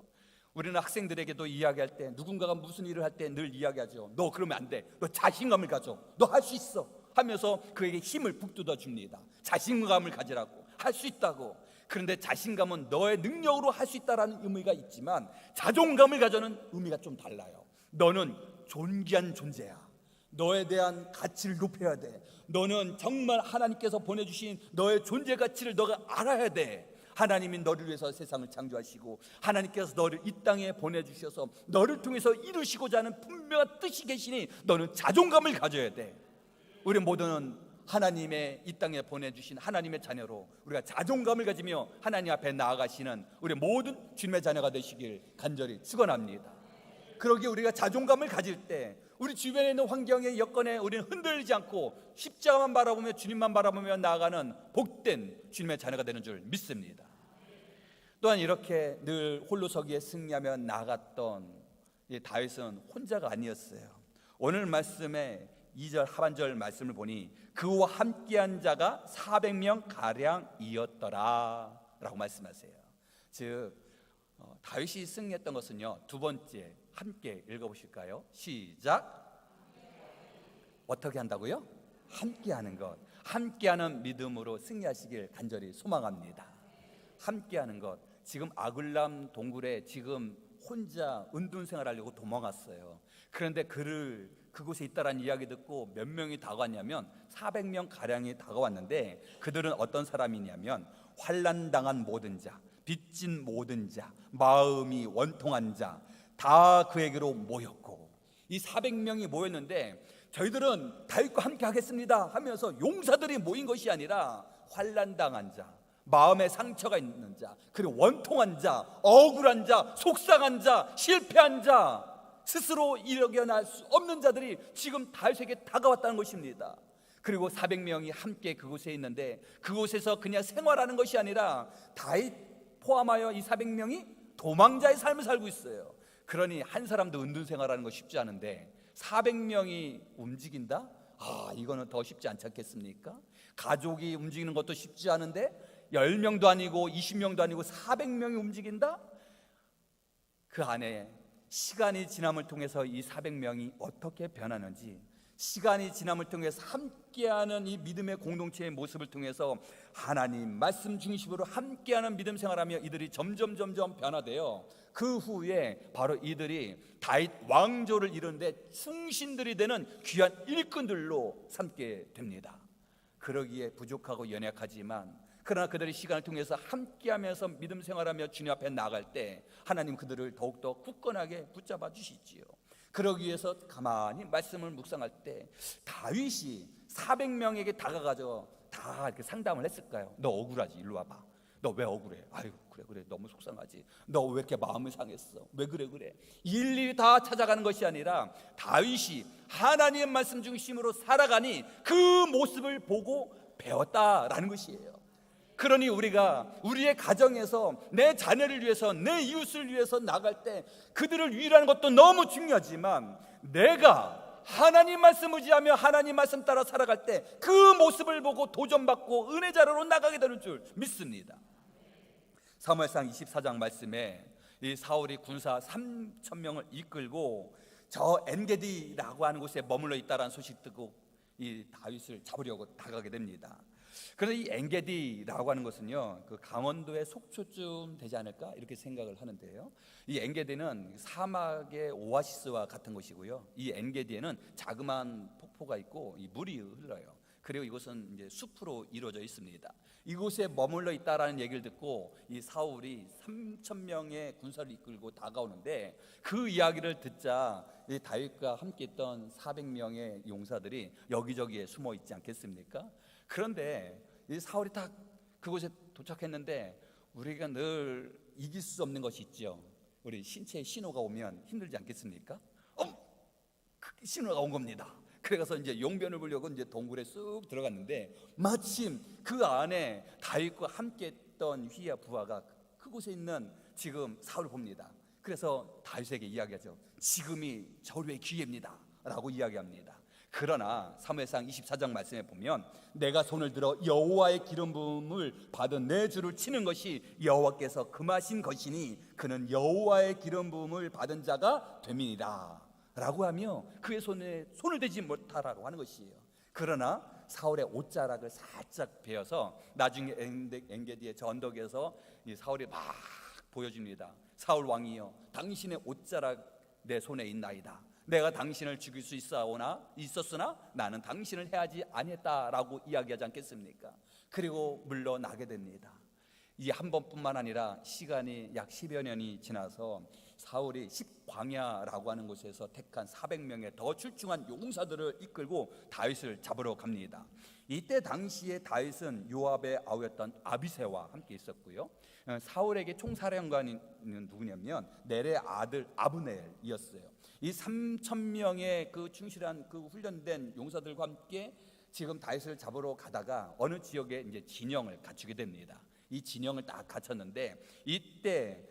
우리는 학생들에게도 이야기할 때, 누군가가 무슨 일을 할 때 늘 이야기하죠. 너 그러면 안 돼. 너 자신감을 가져. 너 할 수 있어. 하면서 그에게 힘을 북돋아 줍니다. 자신감을 가지라고, 할 수 있다고. 그런데 자신감은 너의 능력으로 할 수 있다라는 의미가 있지만 자존감을 가져는 의미가 좀 달라요. 너는 존귀한 존재야. 너에 대한 가치를 높여야 돼. 너는 정말 하나님께서 보내주신 너의 존재 가치를 너가 알아야 돼. 하나님이 너를 위해서 세상을 창조하시고 하나님께서 너를 이 땅에 보내주셔서 너를 통해서 이루시고자 하는 분명한 뜻이 계시니 너는 자존감을 가져야 돼. 우리 모두는 하나님의 이 땅에 보내주신 하나님의 자녀로 우리가 자존감을 가지며 하나님 앞에 나아가시는 우리 모든 주님의 자녀가 되시길 간절히 축원합니다. 그러기에 우리가 자존감을 가질 때 우리 주변에 있는 환경의 여건에 우리는 흔들리지 않고 십자가만 바라보며 주님만 바라보며 나아가는 복된 주님의 자녀가 되는 줄 믿습니다. 또한 이렇게 늘 홀로서기에 승리하며 나아갔던 이 다윗은 혼자가 아니었어요. 오늘 말씀의 2절 하반절 말씀을 보니 그와 함께한 자가 400명 가량이었더라 라고 말씀하세요. 즉 다윗이 승리했던 것은요, 두 번째 함께 읽어보실까요? 시작. 어떻게 한다고요? 함께 하는 것. 함께하는 믿음으로 승리하시길 간절히 소망합니다. 함께하는 것, 지금 아굴람 동굴에 지금 혼자 은둔 생활하려고 도망갔어요. 그런데 그곳에 있다라는 이야기 듣고 몇 명이 다가왔냐면 400명 가량이 다가왔는데, 그들은 어떤 사람이냐면 환난당한 모든 자, 빚진 모든 자, 마음이 원통한 자, 다 그에게로 모였고, 이 400명이 모였는데 저희들은 다윗과 함께 하겠습니다 하면서 용사들이 모인 것이 아니라 환난당한 자, 마음에 상처가 있는 자, 그리고 원통한 자, 억울한 자, 속상한 자, 실패한 자, 스스로 일어날 수 없는 자들이 지금 다윗에게 다가왔다는 것입니다. 그리고 400명이 함께 그곳에 있는데, 그곳에서 그냥 생활하는 것이 아니라 다윗 포함하여 이 400명이 도망자의 삶을 살고 있어요. 그러니 한 사람도 은둔 생활하는 거 쉽지 않은데 400명이 움직인다? 이거는 더 쉽지 않지 않겠습니까? 가족이 움직이는 것도 쉽지 않은데 10명도 아니고 20명도 아니고 400명이 움직인다? 그 안에 시간이 지남을 통해서 이 400명이 어떻게 변하는지, 시간이 지남을 통해서 함께하는 이 믿음의 공동체의 모습을 통해서 하나님 말씀 중심으로 함께하는 믿음 생활하며 이들이 점점 변화되어 그 후에 바로 이들이 다윗 왕조를 이루는데 충신들이 되는 귀한 일꾼들로 삼게 됩니다. 그러기에 부족하고 연약하지만 그러나 그들의 시간을 통해서 함께하면서 믿음 생활하며 주님 앞에 나아갈 때 하나님 그들을 더욱더 굳건하게 붙잡아 주시지요. 그러기 위해서 가만히 말씀을 묵상할 때 다윗이 400명에게 다가가서 다 이렇게 상담을 했을까요? 너 억울하지? 일로 와봐. 너 왜 억울해? 아유 그래 너무 속상하지. 너 왜 이렇게 마음이 상했어? 왜 그래? 일일이 다 찾아가는 것이 아니라 다윗이 하나님의 말씀 중심으로 살아가니 그 모습을 보고 배웠다라는 것이에요. 그러니 우리가 우리의 가정에서 내 자녀를 위해서, 내 이웃을 위해서 나갈 때 그들을 위로하는 것도 너무 중요하지만, 내가 하나님 말씀 의지하며 하나님 말씀 따라 살아갈 때 그 모습을 보고 도전받고 은혜 자료로 나가게 되는 줄 믿습니다. 사무엘상 24장 말씀에 이 사울이 군사 3,000명을 이끌고 저 엔게디라고 하는 곳에 머물러 있다라는 소식 듣고 이 다윗을 잡으려고 다가가게 됩니다. 그런데 이 엔게디라고 하는 것은요, 그 강원도의 속초쯤 되지 않을까 이렇게 생각을 하는데요. 이 엔게디는 사막의 오아시스와 같은 곳이고요. 이 엔게디에는 자그마한 폭포가 있고 이 물이 흘러요. 그리고 이곳은 이제 숲으로 이루어져 있습니다. 이곳에 머물러 있다라는 얘기를 듣고 이 사울이 3,000명의 군사를 이끌고 다가오는데, 그 이야기를 듣자 이 다윗과 함께 있던 400명의 용사들이 여기저기에 숨어 있지 않겠습니까? 그런데 이 사울이 딱 그곳에 도착했는데 우리가 늘 이길 수 없는 것이 있죠. 우리 신체에 신호가 오면 힘들지 않겠습니까? 그 신호가 온 겁니다. 그래서 이제 용변을 보려고 이제 동굴에 쑥 들어갔는데 마침 그 안에 다윗과 함께했던 휘하 부하가 그곳에 있는 지금 사울을 봅니다. 그래서 다윗에게 이야기하죠. 지금이 저류의 기회입니다 라고 이야기합니다. 그러나 사무엘상 24장 말씀에 보면 내가 손을 들어 여호와의 기름 부음을 받은 내 주를 치는 것이 여호와께서 금하신 것이니 그는 여호와의 기름 부음을 받은 자가 됨이니라 라고 하며 그의 손에 손을 대지 못하라고 하는 것이에요. 그러나 사울의 옷자락을 살짝 베어서 나중에 엔게디의 저 언덕에서 이 사울이 막 보여줍니다. 사울 왕이여, 당신의 옷자락 내 손에 있나이다. 내가 당신을 죽일 수 있었으나 나는 당신을 해하지 아니했다라고 이야기하지 않겠습니까? 그리고 물러나게 됩니다. 이 한 번뿐만 아니라 시간이 약 10여 년이 지나서 사울이 십광야라고 하는 곳에서 택한 400명의 더 출중한 용사들을 이끌고 다윗을 잡으러 갑니다. 이때 당시에 다윗은 요압의 아우였던 아비새와 함께 있었고요. 사울에게 총사령관이 누구냐면 넬의 아들 아브넬이었어요. 이 3,000명의 그 충실한 그 훈련된 용사들과 함께 지금 다윗을 잡으러 가다가 어느 지역에 이제 진영을 갖추게 됩니다. 이 진영을 딱 갖췄는데 이때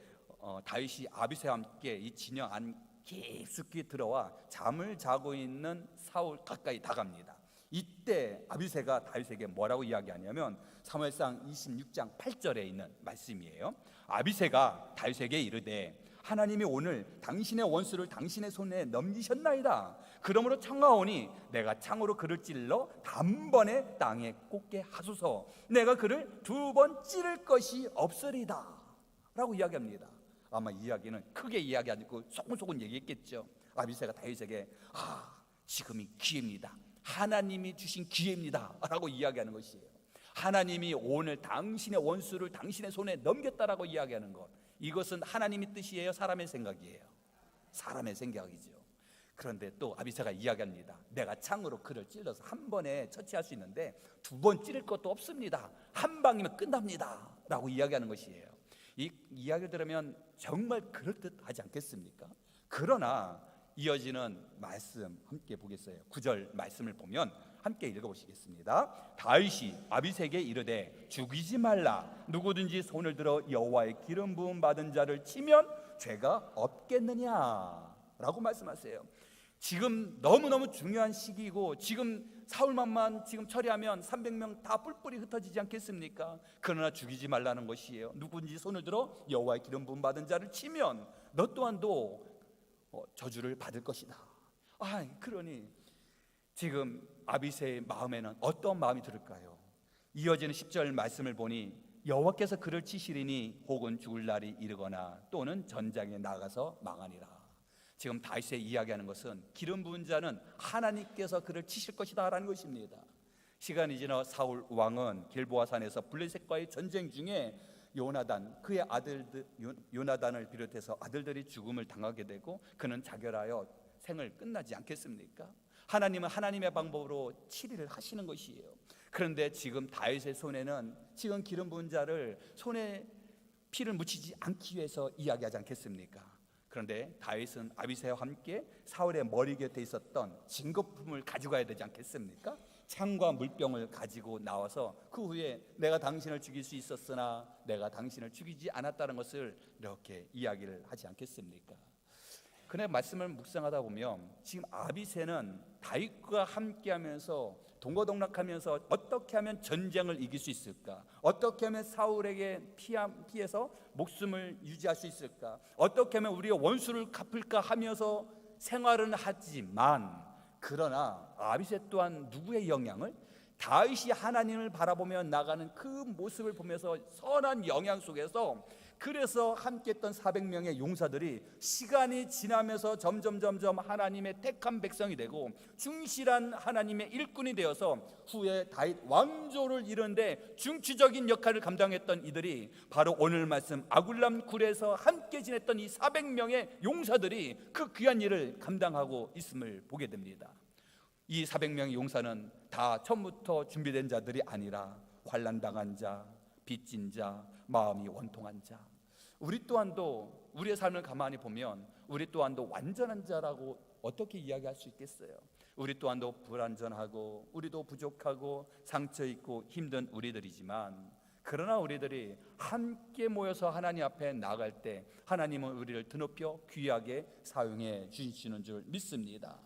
다윗이 아비새와 함께 이 진영 안 깊숙이 들어와 잠을 자고 있는 사울 가까이 다갑니다. 이때 아비새가 다윗에게 뭐라고 이야기하냐면 사무엘상 26장 8절에 있는 말씀이에요. 아비새가 다윗에게 이르되 하나님이 오늘 당신의 원수를 당신의 손에 넘기셨나이다. 그러므로 청하오니 내가 창으로 그를 찔러 단번에 땅에 꽂게 하소서. 내가 그를 2번 찌를 것이 없으리다 라고 이야기합니다. 아마 이야기는 크게 이야기 아니고 소곤소곤 얘기했겠죠. 아비새가 다윗에게 지금이 기회입니다, 하나님이 주신 기회입니다 라고 이야기하는 것이에요. 하나님이 오늘 당신의 원수를 당신의 손에 넘겼다라고 이야기하는 것, 이것은 하나님의 뜻이에요, 사람의 생각이에요? 사람의 생각이죠. 그런데 또 아비새가 이야기합니다. 내가 창으로 그를 찔러서 한 번에 처치할 수 있는데 2번 찌를 것도 없습니다. 한 방이면 끝납니다 라고 이야기하는 것이에요. 이 이야기를 들으면 정말 그럴듯하지 않겠습니까? 그러나 이어지는 말씀 함께 보겠어요. 9절 말씀을 보면 함께 읽어보시겠습니다. 다윗이 아비새에게 이르되 죽이지 말라. 누구든지 손을 들어 여호와의 기름 부음 받은 자를 치면 죄가 없겠느냐 라고 말씀하세요. 지금 너무너무 중요한 시기이고 지금 사울만만 지금 처리하면 300명 다 뿔뿔이 흩어지지 않겠습니까? 그러나 죽이지 말라는 것이에요. 누구든지 손을 들어 여호와의 기름 부음 받은 자를 치면 너 또한도 저주를 받을 것이다. 그러니 지금 아비새의 마음에는 어떤 마음이 들을까요? 이어지는 10절 말씀을 보니 여호와께서 그를 치시리니 혹은 죽을 날이 이르거나 또는 전장에 나가서 망하니라. 지금 다윗이 이야기하는 것은 기름 부은 자는 하나님께서 그를 치실 것이다 라는 것입니다. 시간이 지나 사울 왕은 길보아산에서 블레셋과의 전쟁 중에 요나단, 그의 아들들 요나단을 비롯해서 아들들이 죽음을 당하게 되고 그는 자결하여 생을 끝나지 않겠습니까? 하나님은 하나님의 방법으로 치리를 하시는 것이에요. 그런데 지금 다윗의 손에는 지금 기름 부은 자를 손에 피를 묻히지 않기 위해서 이야기하지 않겠습니까? 그런데 다윗은 아비새와 함께 사울의 머리 곁에 있었던 증거품을 가져가야 되지 않겠습니까? 창과 물병을 가지고 나와서 그 후에 내가 당신을 죽일 수 있었으나 내가 당신을 죽이지 않았다는 것을 이렇게 이야기를 하지 않겠습니까? 그런데 말씀을 묵상하다 보면 지금 아비새는 다윗과 함께하면서 동거동락하면서 어떻게 하면 전쟁을 이길 수 있을까? 어떻게 하면 사울에게 피해서 목숨을 유지할 수 있을까? 어떻게 하면 우리의 원수를 갚을까 하면서 생활은 하지만, 그러나 아비새 또한 누구의 영향을? 다윗이 하나님을 바라보며 나가는 그 모습을 보면서 선한 영향 속에서, 그래서 함께했던 400명의 용사들이 시간이 지나면서 점점 하나님의 택한 백성이 되고 충실한 하나님의 일꾼이 되어서 후에 다윗 왕조를 이루는데 중추적인 역할을 감당했던 이들이 바로 오늘 말씀 아굴람 굴에서 함께 지냈던 이 400명의 용사들이 그 귀한 일을 감당하고 있음을 보게 됩니다. 이 400명의 용사는 다 처음부터 준비된 자들이 아니라 환난당한 자, 빚진 자, 마음이 원통한 자. 우리 또한도 우리의 삶을 가만히 보면 우리 또한도 완전한 자라고 어떻게 이야기할 수 있겠어요? 우리 또한도 불완전하고 우리도 부족하고 상처 있고 힘든 우리들이지만, 그러나 우리들이 함께 모여서 하나님 앞에 나아갈 때 하나님은 우리를 드높여 귀하게 사용해 주시는 줄 믿습니다.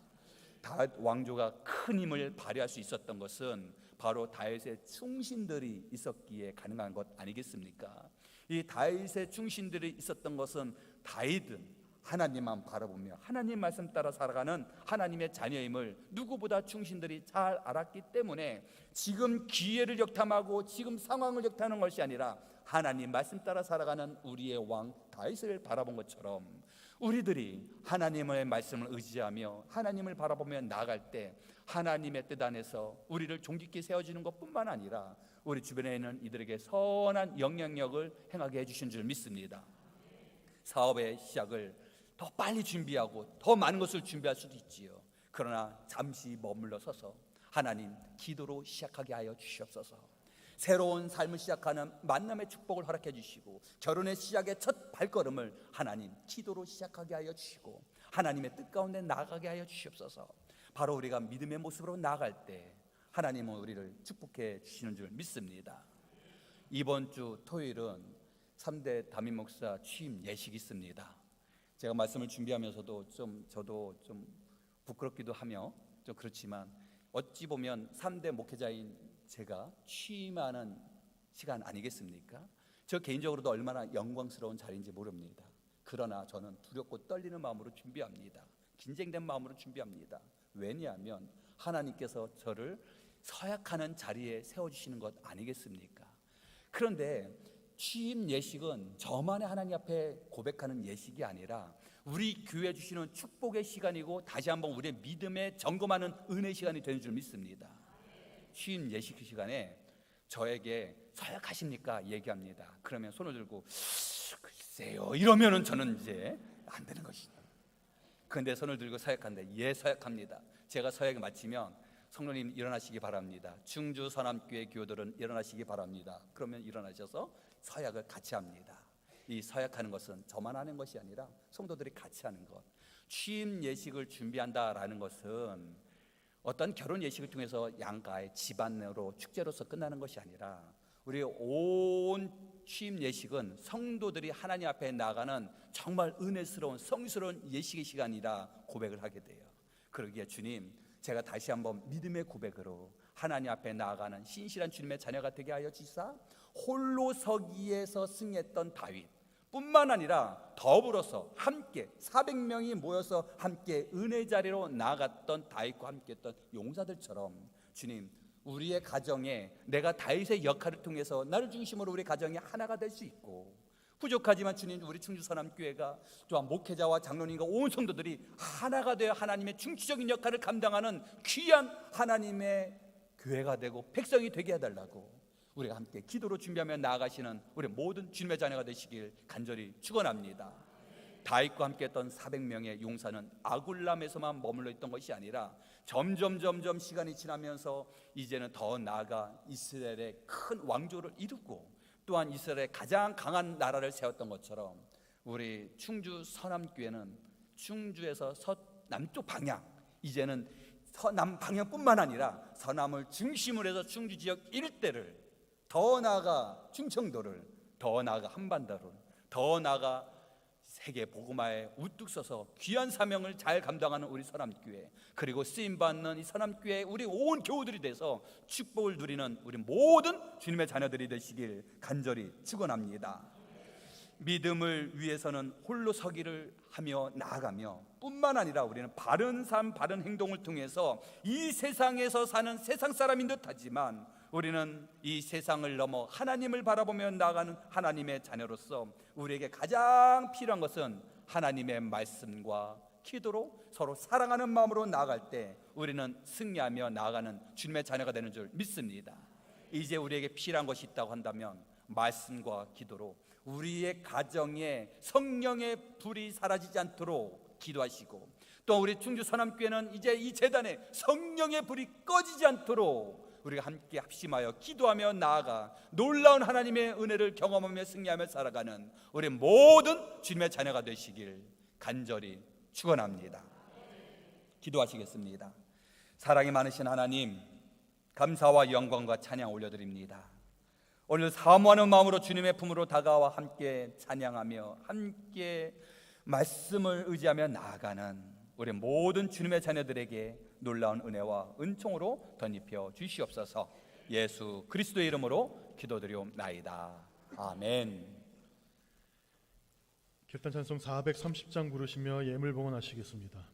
다윗 왕조가 큰 힘을 발휘할 수 있었던 것은 바로 다윗의 충신들이 있었기에 가능한 것 아니겠습니까? 이 다윗의 충신들이 있었던 것은 다윗은 하나님만 바라보며 하나님 말씀 따라 살아가는 하나님의 자녀임을 누구보다 충신들이 잘 알았기 때문에 지금 기회를 역탐하고 지금 상황을 역탐하는 것이 아니라 하나님 말씀 따라 살아가는 우리의 왕 다윗을 바라본 것처럼 우리들이 하나님의 말씀을 의지하며 하나님을 바라보며 나아갈 때 하나님의 뜻 안에서 우리를 존귀케 세워주는 것뿐만 아니라 우리 주변에 있는 이들에게 선한 영향력을 행하게 해주신 줄 믿습니다. 사업의 시작을 더 빨리 준비하고 더 많은 것을 준비할 수도 있지요. 그러나 잠시 머물러 서서 하나님 기도로 시작하게 하여 주시옵소서. 새로운 삶을 시작하는 만남의 축복을 허락해 주시고 결혼의 시작의 첫 발걸음을 하나님 기도로 시작하게 하여 주시고 하나님의 뜻 가운데 나아가게 하여 주시옵소서. 바로 우리가 믿음의 모습으로 나아갈 때 하나님은 우리를 축복해 주시는 줄 믿습니다. 이번 주 토요일은 3대 담임 목사 취임 예식이 있습니다. 제가 말씀을 준비하면서도 저도 좀 부끄럽기도 하며 좀 그렇지만 어찌 보면 3대 목회자인 제가 취임하는 시간 아니겠습니까? 저 개인적으로도 얼마나 영광스러운 자리인지 모릅니다. 그러나 저는 두렵고 떨리는 마음으로 준비합니다. 긴장된 마음으로 준비합니다. 왜냐하면 하나님께서 저를 서약하는 자리에 세워주시는 것 아니겠습니까? 그런데 취임 예식은 저만의 하나님 앞에 고백하는 예식이 아니라 우리 교회 주시는 축복의 시간이고 다시 한번 우리의 믿음에 점검하는 은혜 시간이 되는 줄 믿습니다. 취임 예식 시간에 저에게 서약하십니까? 얘기합니다. 그러면 손을 들고 글쎄요 이러면은 저는 이제 안 되는 것이죠. 그런데 손을 들고 서약한데 예 서약합니다. 제가 서약을 마치면 성도님 일어나시기 바랍니다. 충주 서남교회 교우들은 일어나시기 바랍니다. 그러면 일어나셔서 서약을 같이 합니다. 이 서약하는 것은 저만 하는 것이 아니라 성도들이 같이 하는 것. 취임 예식을 준비한다라는 것은 어떤 결혼 예식을 통해서 양가의 집안으로 축제로서 끝나는 것이 아니라 우리 온 취임 예식은 성도들이 하나님 앞에 나가는 정말 은혜스러운 성스러운 예식의 시간이라 고백을 하게 돼요. 그러기에 주님, 제가 다시 한번 믿음의 고백으로 하나님 앞에 나아가는 신실한 주님의 자녀가 되게 하여 주시사 홀로 서기에서 승리했던 다윗 뿐만 아니라 더불어서 함께 400명이 모여서 함께 은혜 자리로 나아갔던 다윗과 함께했던 용사들처럼 주님, 우리의 가정에 내가 다윗의 역할을 통해서 나를 중심으로 우리 가정이 하나가 될 수 있고, 부족하지만 주님, 우리 충주 서남교회가 또한 목회자와 장로님과 온 성도들이 하나가 되어 하나님의 중추적인 역할을 감당하는 귀한 하나님의 교회가 되고 백성이 되게 해달라고 우리가 함께 기도로 준비하며 나아가시는 우리 모든 주님의 자녀가 되시길 간절히 축원합니다. 다윗과 함께했던 400명의 용사는 아굴람에서만 머물러 있던 것이 아니라 점점 시간이 지나면서 이제는 더 나아가 이스라엘의 큰 왕조를 이루고 또한 이스라엘의 가장 강한 나라를 세웠던 것처럼 우리 충주 서남교회는 충주에서 서남쪽 방향, 이제는 서남 방향뿐만 아니라 서남을 중심으로 해서 충주 지역 일대를, 더 나아가 충청도를, 더 나아가 한반도를, 더 나아가 세계 복음화에 우뚝 서서 귀한 사명을 잘 감당하는 우리 서남교회, 그리고 쓰임받는 이 서남교회 우리 온 교우들이 돼서 축복을 누리는 우리 모든 주님의 자녀들이 되시길 간절히 축원합니다. 믿음을 위해서는 홀로 서기를 하며 나아가며 뿐만 아니라 우리는 바른 삶, 바른 행동을 통해서 이 세상에서 사는 세상 사람인 듯하지만 우리는 이 세상을 넘어 하나님을 바라보며 나아가는 하나님의 자녀로서 우리에게 가장 필요한 것은 하나님의 말씀과 기도로 서로 사랑하는 마음으로 나아갈 때 우리는 승리하며 나아가는 주님의 자녀가 되는 줄 믿습니다. 이제 우리에게 필요한 것이 있다고 한다면 말씀과 기도로 우리의 가정에 성령의 불이 사라지지 않도록 기도하시고, 또 우리 충주 서남교회는 이제 이 재단에 성령의 불이 꺼지지 않도록 우리가 함께 합심하여 기도하며 나아가 놀라운 하나님의 은혜를 경험하며 승리하며 살아가는 우리 모든 주님의 자녀가 되시길 간절히 축원합니다. 기도하시겠습니다. 사랑이 많으신 하나님, 감사와 영광과 찬양 올려드립니다. 오늘 사모하는 마음으로 주님의 품으로 다가와 함께 찬양하며 함께 말씀을 의지하며 나아가는 우리 모든 주님의 자녀들에게 놀라운 은혜와 은총으로 덧입혀 주시옵소서. 예수 그리스도의 이름으로 기도드리옵나이다. 아멘. 결단 찬송 430장 부르시며 예물 봉헌하시겠습니다.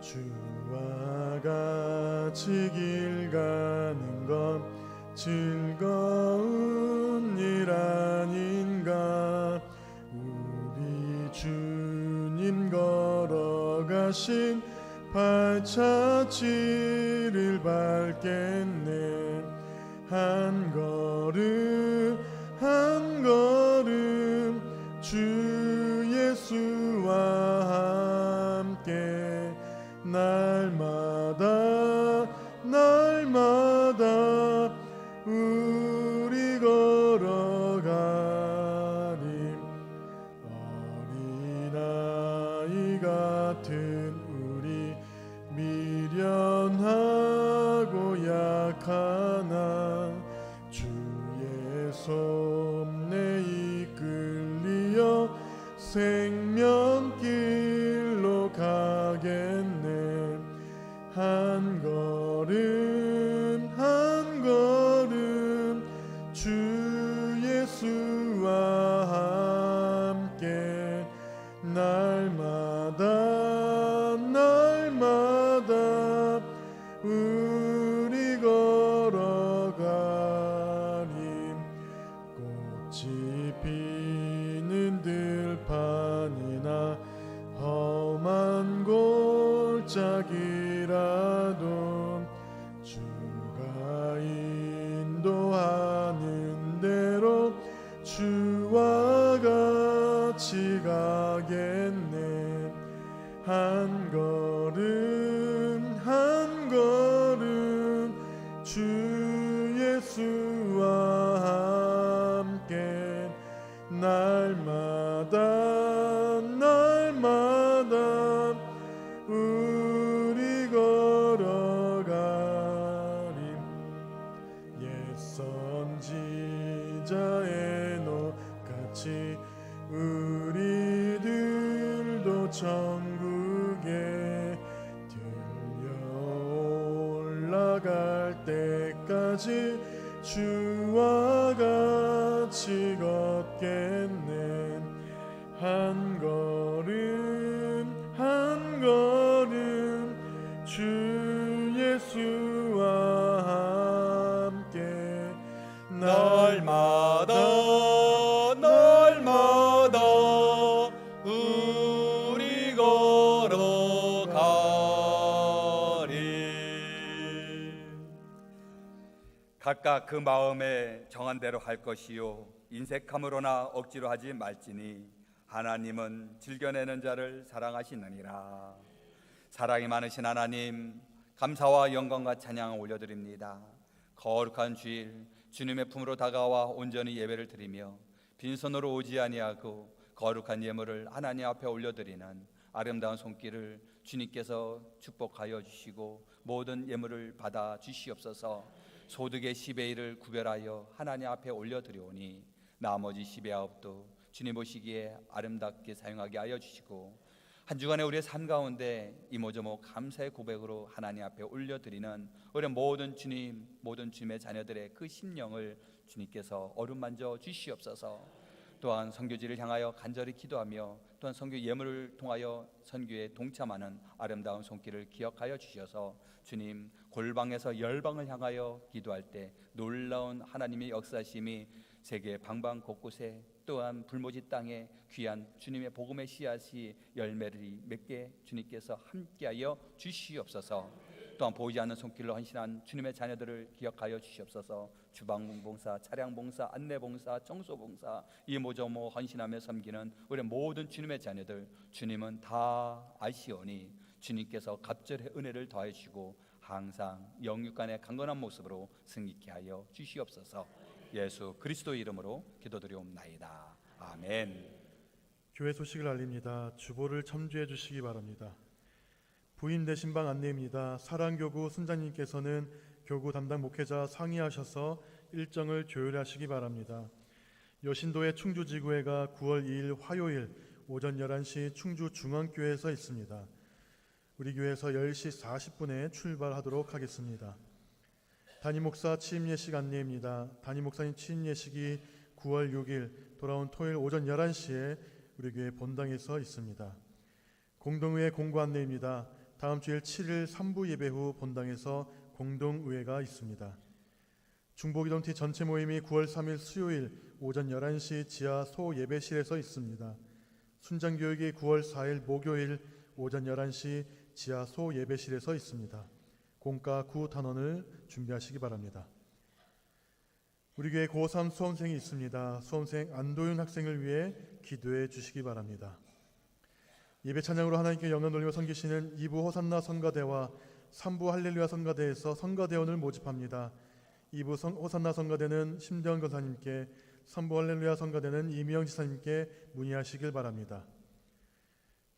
주와 같이 길 가는 건 즐거운 일 아닌가. 우리 주님 걸어가신 발자취를 밟겠네. 한 걸음 한 걸음 주 예수와 함께 날마다 우리 걸어가니 어린아이 같은 우리 미련하고 약하나 주의 손에 이끌리어 생명길로 가겠네. 한 걸음 비는 들판이나 험한 골짜기라도 주가 인도하는 대로 주와 같이 가겠네. 한 걸음 한 걸음 주 예수와 함께 날마다 날마다 우리 걸어가리. 옛 선지자의 노같이 우리들도 천국에 들려 올라갈 때까지 주와 같이 걷겠네. 한 걸음 한 걸음 주 예수와 함께 날마다 날마다 우리 걸어가리. 각각 그 마음에 정한 대로 할 것이요 인색함으로나 억지로 하지 말지니 하나님은 즐겨내는 자를 사랑하시느니라. 사랑이 많으신 하나님, 감사와 영광과 찬양을 올려드립니다. 거룩한 주일 주님의 품으로 다가와 온전히 예배를 드리며 빈손으로 오지 아니하고 거룩한 예물을 하나님 앞에 올려드리는 아름다운 손길을 주님께서 축복하여 주시고 모든 예물을 받아 주시옵소서. 소득의 10의 1을 구별하여 하나님 앞에 올려드리오니 나머지 10의 9도 주님 보시기에 아름답게 사용하게 하여 주시고 한 주간의 우리의 삶 가운데 이모저모 감사의 고백으로 하나님 앞에 올려드리는 우리 모든 주님의 자녀들의 그 심령을 주님께서 어루만져 주시옵소서. 또한 선교지를 향하여 간절히 기도하며 또한 선교 예물을 통하여 선교에 동참하는 아름다운 손길을 기억하여 주셔서 주님 골방에서 열방을 향하여 기도할 때 놀라운 하나님의 역사심이 세계 방방 곳곳에 또한 불모지 땅에 귀한 주님의 복음의 씨앗이 열매를 맺게 주님께서 함께하여 주시옵소서. 또한 보이지 않는 손길로 헌신한 주님의 자녀들을 기억하여 주시옵소서. 주방봉사, 차량봉사, 안내봉사, 청소봉사 이모저모 헌신하며 섬기는 우리 모든 주님의 자녀들 주님은 다 아시오니 주님께서 갑절의 은혜를 더해 주시고 항상 영육간의 강건한 모습으로 승리케 하여 주시옵소서. 예수 그리스도 이름으로 기도드리옵나이다. 아멘. 교회 소식을 알립니다. 주보를 첨주해 주시기 바랍니다. 부임 대신방 안내입니다. 사랑교구 순장님께서는 교구 담당 목회자 상의하셔서 일정을 조율하시기 바랍니다. 여신도의 충주지구회가 9월 2일 화요일 오전 11시 충주중앙교회에서 있습니다. 우리 교회에서 10시 40분에 출발하도록 하겠습니다. 담임 목사 취임 예식 안내입니다. 담임 목사님 취임 예식이 9월 6일 돌아온 토요일 오전 11시에 우리 교회 본당에서 있습니다. 공동의회 공고 안내입니다. 다음 주일 7일 3부 예배 후 본당에서 공동의회가 있습니다. 중보기도원티 전체 모임이 9월 3일 수요일 오전 11시 지하 소예배실에서 있습니다. 순장교육이 9월 4일 목요일 오전 11시 지하 소예배실에서 있습니다. 공과 구 단원을 준비하시기 바랍니다. 우리 교회 고3 수험생이 있습니다. 수험생 안도윤 학생을 위해 기도해 주시기 바랍니다. 예배 찬양으로 하나님께 영광 돌리며 섬기시는 2부 호산나 성가대와 3부 할렐루야 성가대에서 성가대원을 모집합니다. 2부 호산나 성가대는 심대원 권사님께, 3부 할렐루야 성가대는 이미영 지사님께 문의하시길 바랍니다.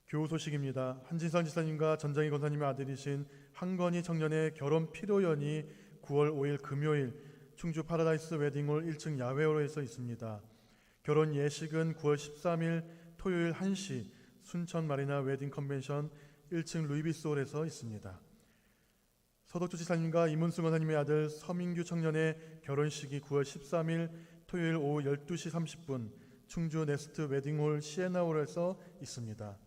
교우 소식입니다. 한진상 지사님과 전장희 권사님의 아들이신 한건희 청년의 결혼 피로연이 9월 5일 금요일 충주 파라다이스 웨딩홀 1층 야외홀에서 있습니다. 결혼 예식은 9월 13일 토요일 1시 순천 마리나 웨딩 컨벤션 1층 루이비스홀에서 있습니다. 서덕주 지사님과 이문승 권사님의 아들 서민규 청년의 결혼식이 9월 13일 토요일 오후 12시 30분 충주 네스트 웨딩홀 시에나홀에서 있습니다.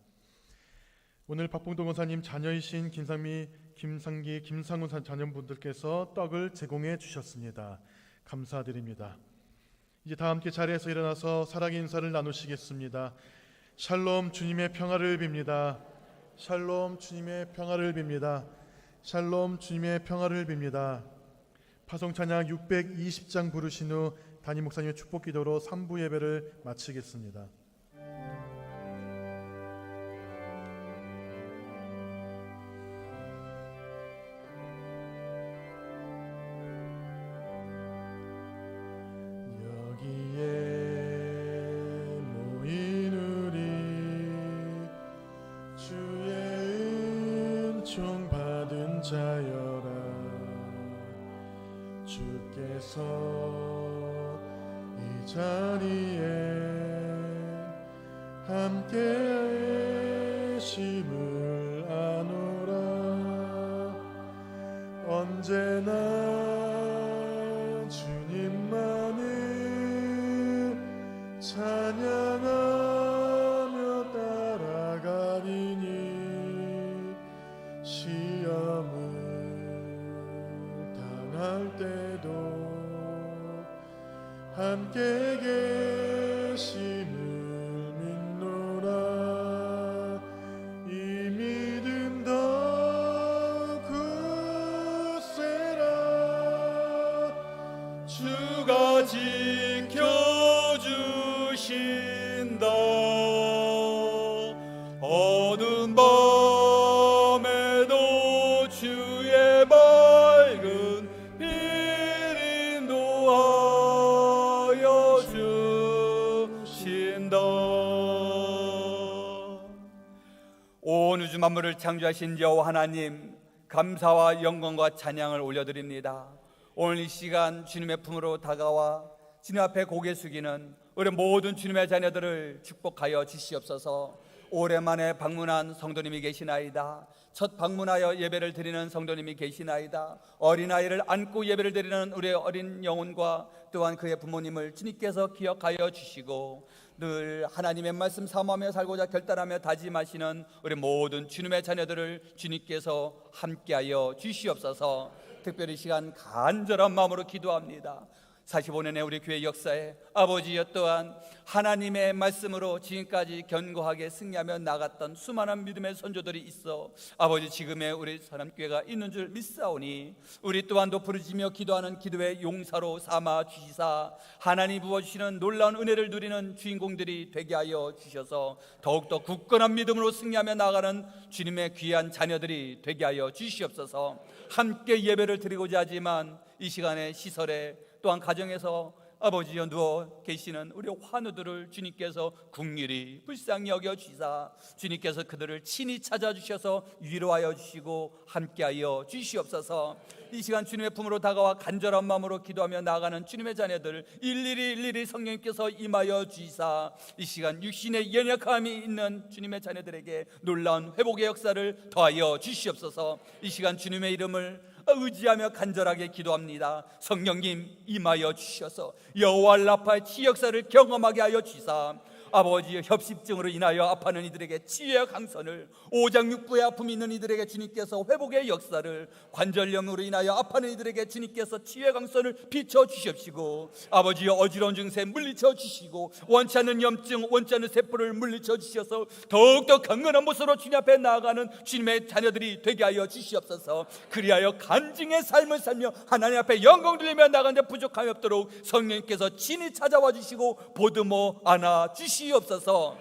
오늘 박봉동 권사님 자녀이신 김상미, 김상기, 김상훈 자녀분들께서 떡을 제공해 주셨습니다. 감사드립니다. 이제 다 함께 자리에서 일어나서 사랑의 인사를 나누시겠습니다. 샬롬, 주님의 평화를 빕니다. 샬롬, 주님의 평화를 빕니다. 샬롬, 주님의 평화를 빕니다. 파송찬양 620장 부르신 후 담임 목사님의 축복 기도로 3부 예배를 마치겠습니다. 받은 자여라 주께서 이 자리에 함께 계심을 아노라 언제나 주님만을 찬양하며 따라가리니 시험을 당할 때도 함께 계심을 믿노라 이 믿음 더욱 굳세라 주가 지켜주신다 어두운 밤 주의 밝은 빛 인도하여 주신다. 온 우주 만물을 창조하신 여호와 하나님, 감사와 영광과 찬양을 올려드립니다. 오늘 이 시간 주님의 품으로 다가와 주님 앞에 고개 숙이는 우리 모든 주님의 자녀들을 축복하여 주시옵소서. 오랜만에 방문한 성도님이 계시나이다. 첫 방문하여 예배를 드리는 성도님이 계시나이다. 어린아이를 안고 예배를 드리는 우리의 어린 영혼과 또한 그의 부모님을 주님께서 기억하여 주시고 늘 하나님의 말씀 사모하며 살고자 결단하며 다짐하시는 우리 모든 주님의 자녀들을 주님께서 함께하여 주시옵소서. 특별히 이 시간 간절한 마음으로 기도합니다. 45년의 우리 교회 역사에 아버지여 또한 하나님의 말씀으로 지금까지 견고하게 승리하며 나갔던 수많은 믿음의 선조들이 있어 아버지 지금의 우리 사람교회가 있는 줄 믿사오니 우리 또한도 부르짖며 기도하는 기도의 용사로 삼아 주시사 하나님 부어주시는 놀라운 은혜를 누리는 주인공들이 되게 하여 주셔서 더욱더 굳건한 믿음으로 승리하며 나가는 주님의 귀한 자녀들이 되게 하여 주시옵소서. 함께 예배를 드리고자 하지만 이 시간에 시설에 또한 가정에서 아버지여 누워 계시는 우리 환우들을 주님께서 긍휼히 불쌍히 여겨 주시사 주님께서 그들을 친히 찾아주셔서 위로하여 주시고 함께하여 주시옵소서. 이 시간 주님의 품으로 다가와 간절한 마음으로 기도하며 나아가는 주님의 자녀들 일일이 성령님께서 임하여 주시사 이 시간 육신의 연약함이 있는 주님의 자녀들에게 놀라운 회복의 역사를 더하여 주시옵소서. 이 시간 주님의 이름을 의지하며 간절하게 기도합니다. 성령님 임하여 주셔서 여호와 라파의 치유 역사를 경험하게 하여 주시사 아버지의 협심증으로 인하여 아파하는 이들에게 치유의 강선을 오장육부의 아픔이 있는 이들에게 주님께서 회복의 역사를 관절염으로 인하여 아파하는 이들에게 주님께서 치유의 강선을 비춰주십시고 아버지의 어지러운 증세 물리쳐 주시고 원치 않는 염증 원치 않는 세포를 물리쳐 주셔서 더욱더 강건한 모습으로 주님 앞에 나아가는 주님의 자녀들이 되게 하여 주시옵소서. 그리하여 간증의 삶을 살며 하나님 앞에 영광 돌리며 나가는 데 부족함이 없도록 성령님께서 친히 찾아와 주시고 보듬어 안아 주시옵소서.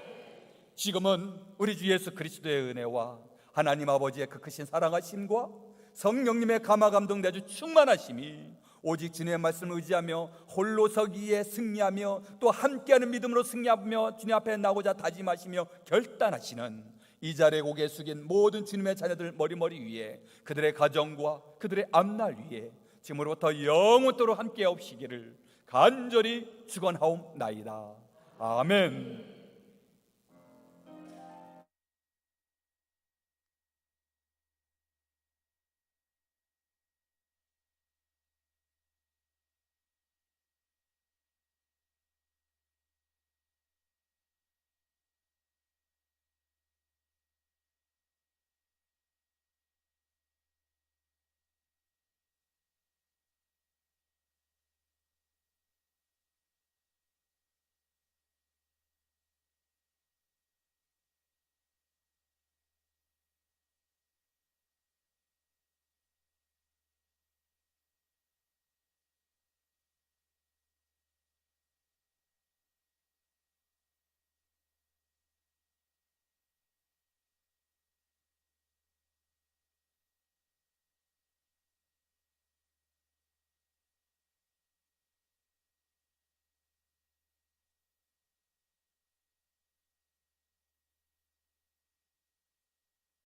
지금은 우리 주 예수 그리스도의 은혜와 하나님 아버지의 그 크신 사랑하심과 성령님의 감화 감동 내주 충만하심이 오직 주님의 말씀을 의지하며 홀로 서기에 승리하며 또 함께하는 믿음으로 승리하며 주님 앞에 나고자 다짐하시며 결단하시는 이 자리에 고개 숙인 모든 주님의 자녀들 머리머리 위에 그들의 가정과 그들의 앞날 위에 지금으로부터 영원토록 함께 하옵시기를 간절히 축원하옵나이다. 아멘.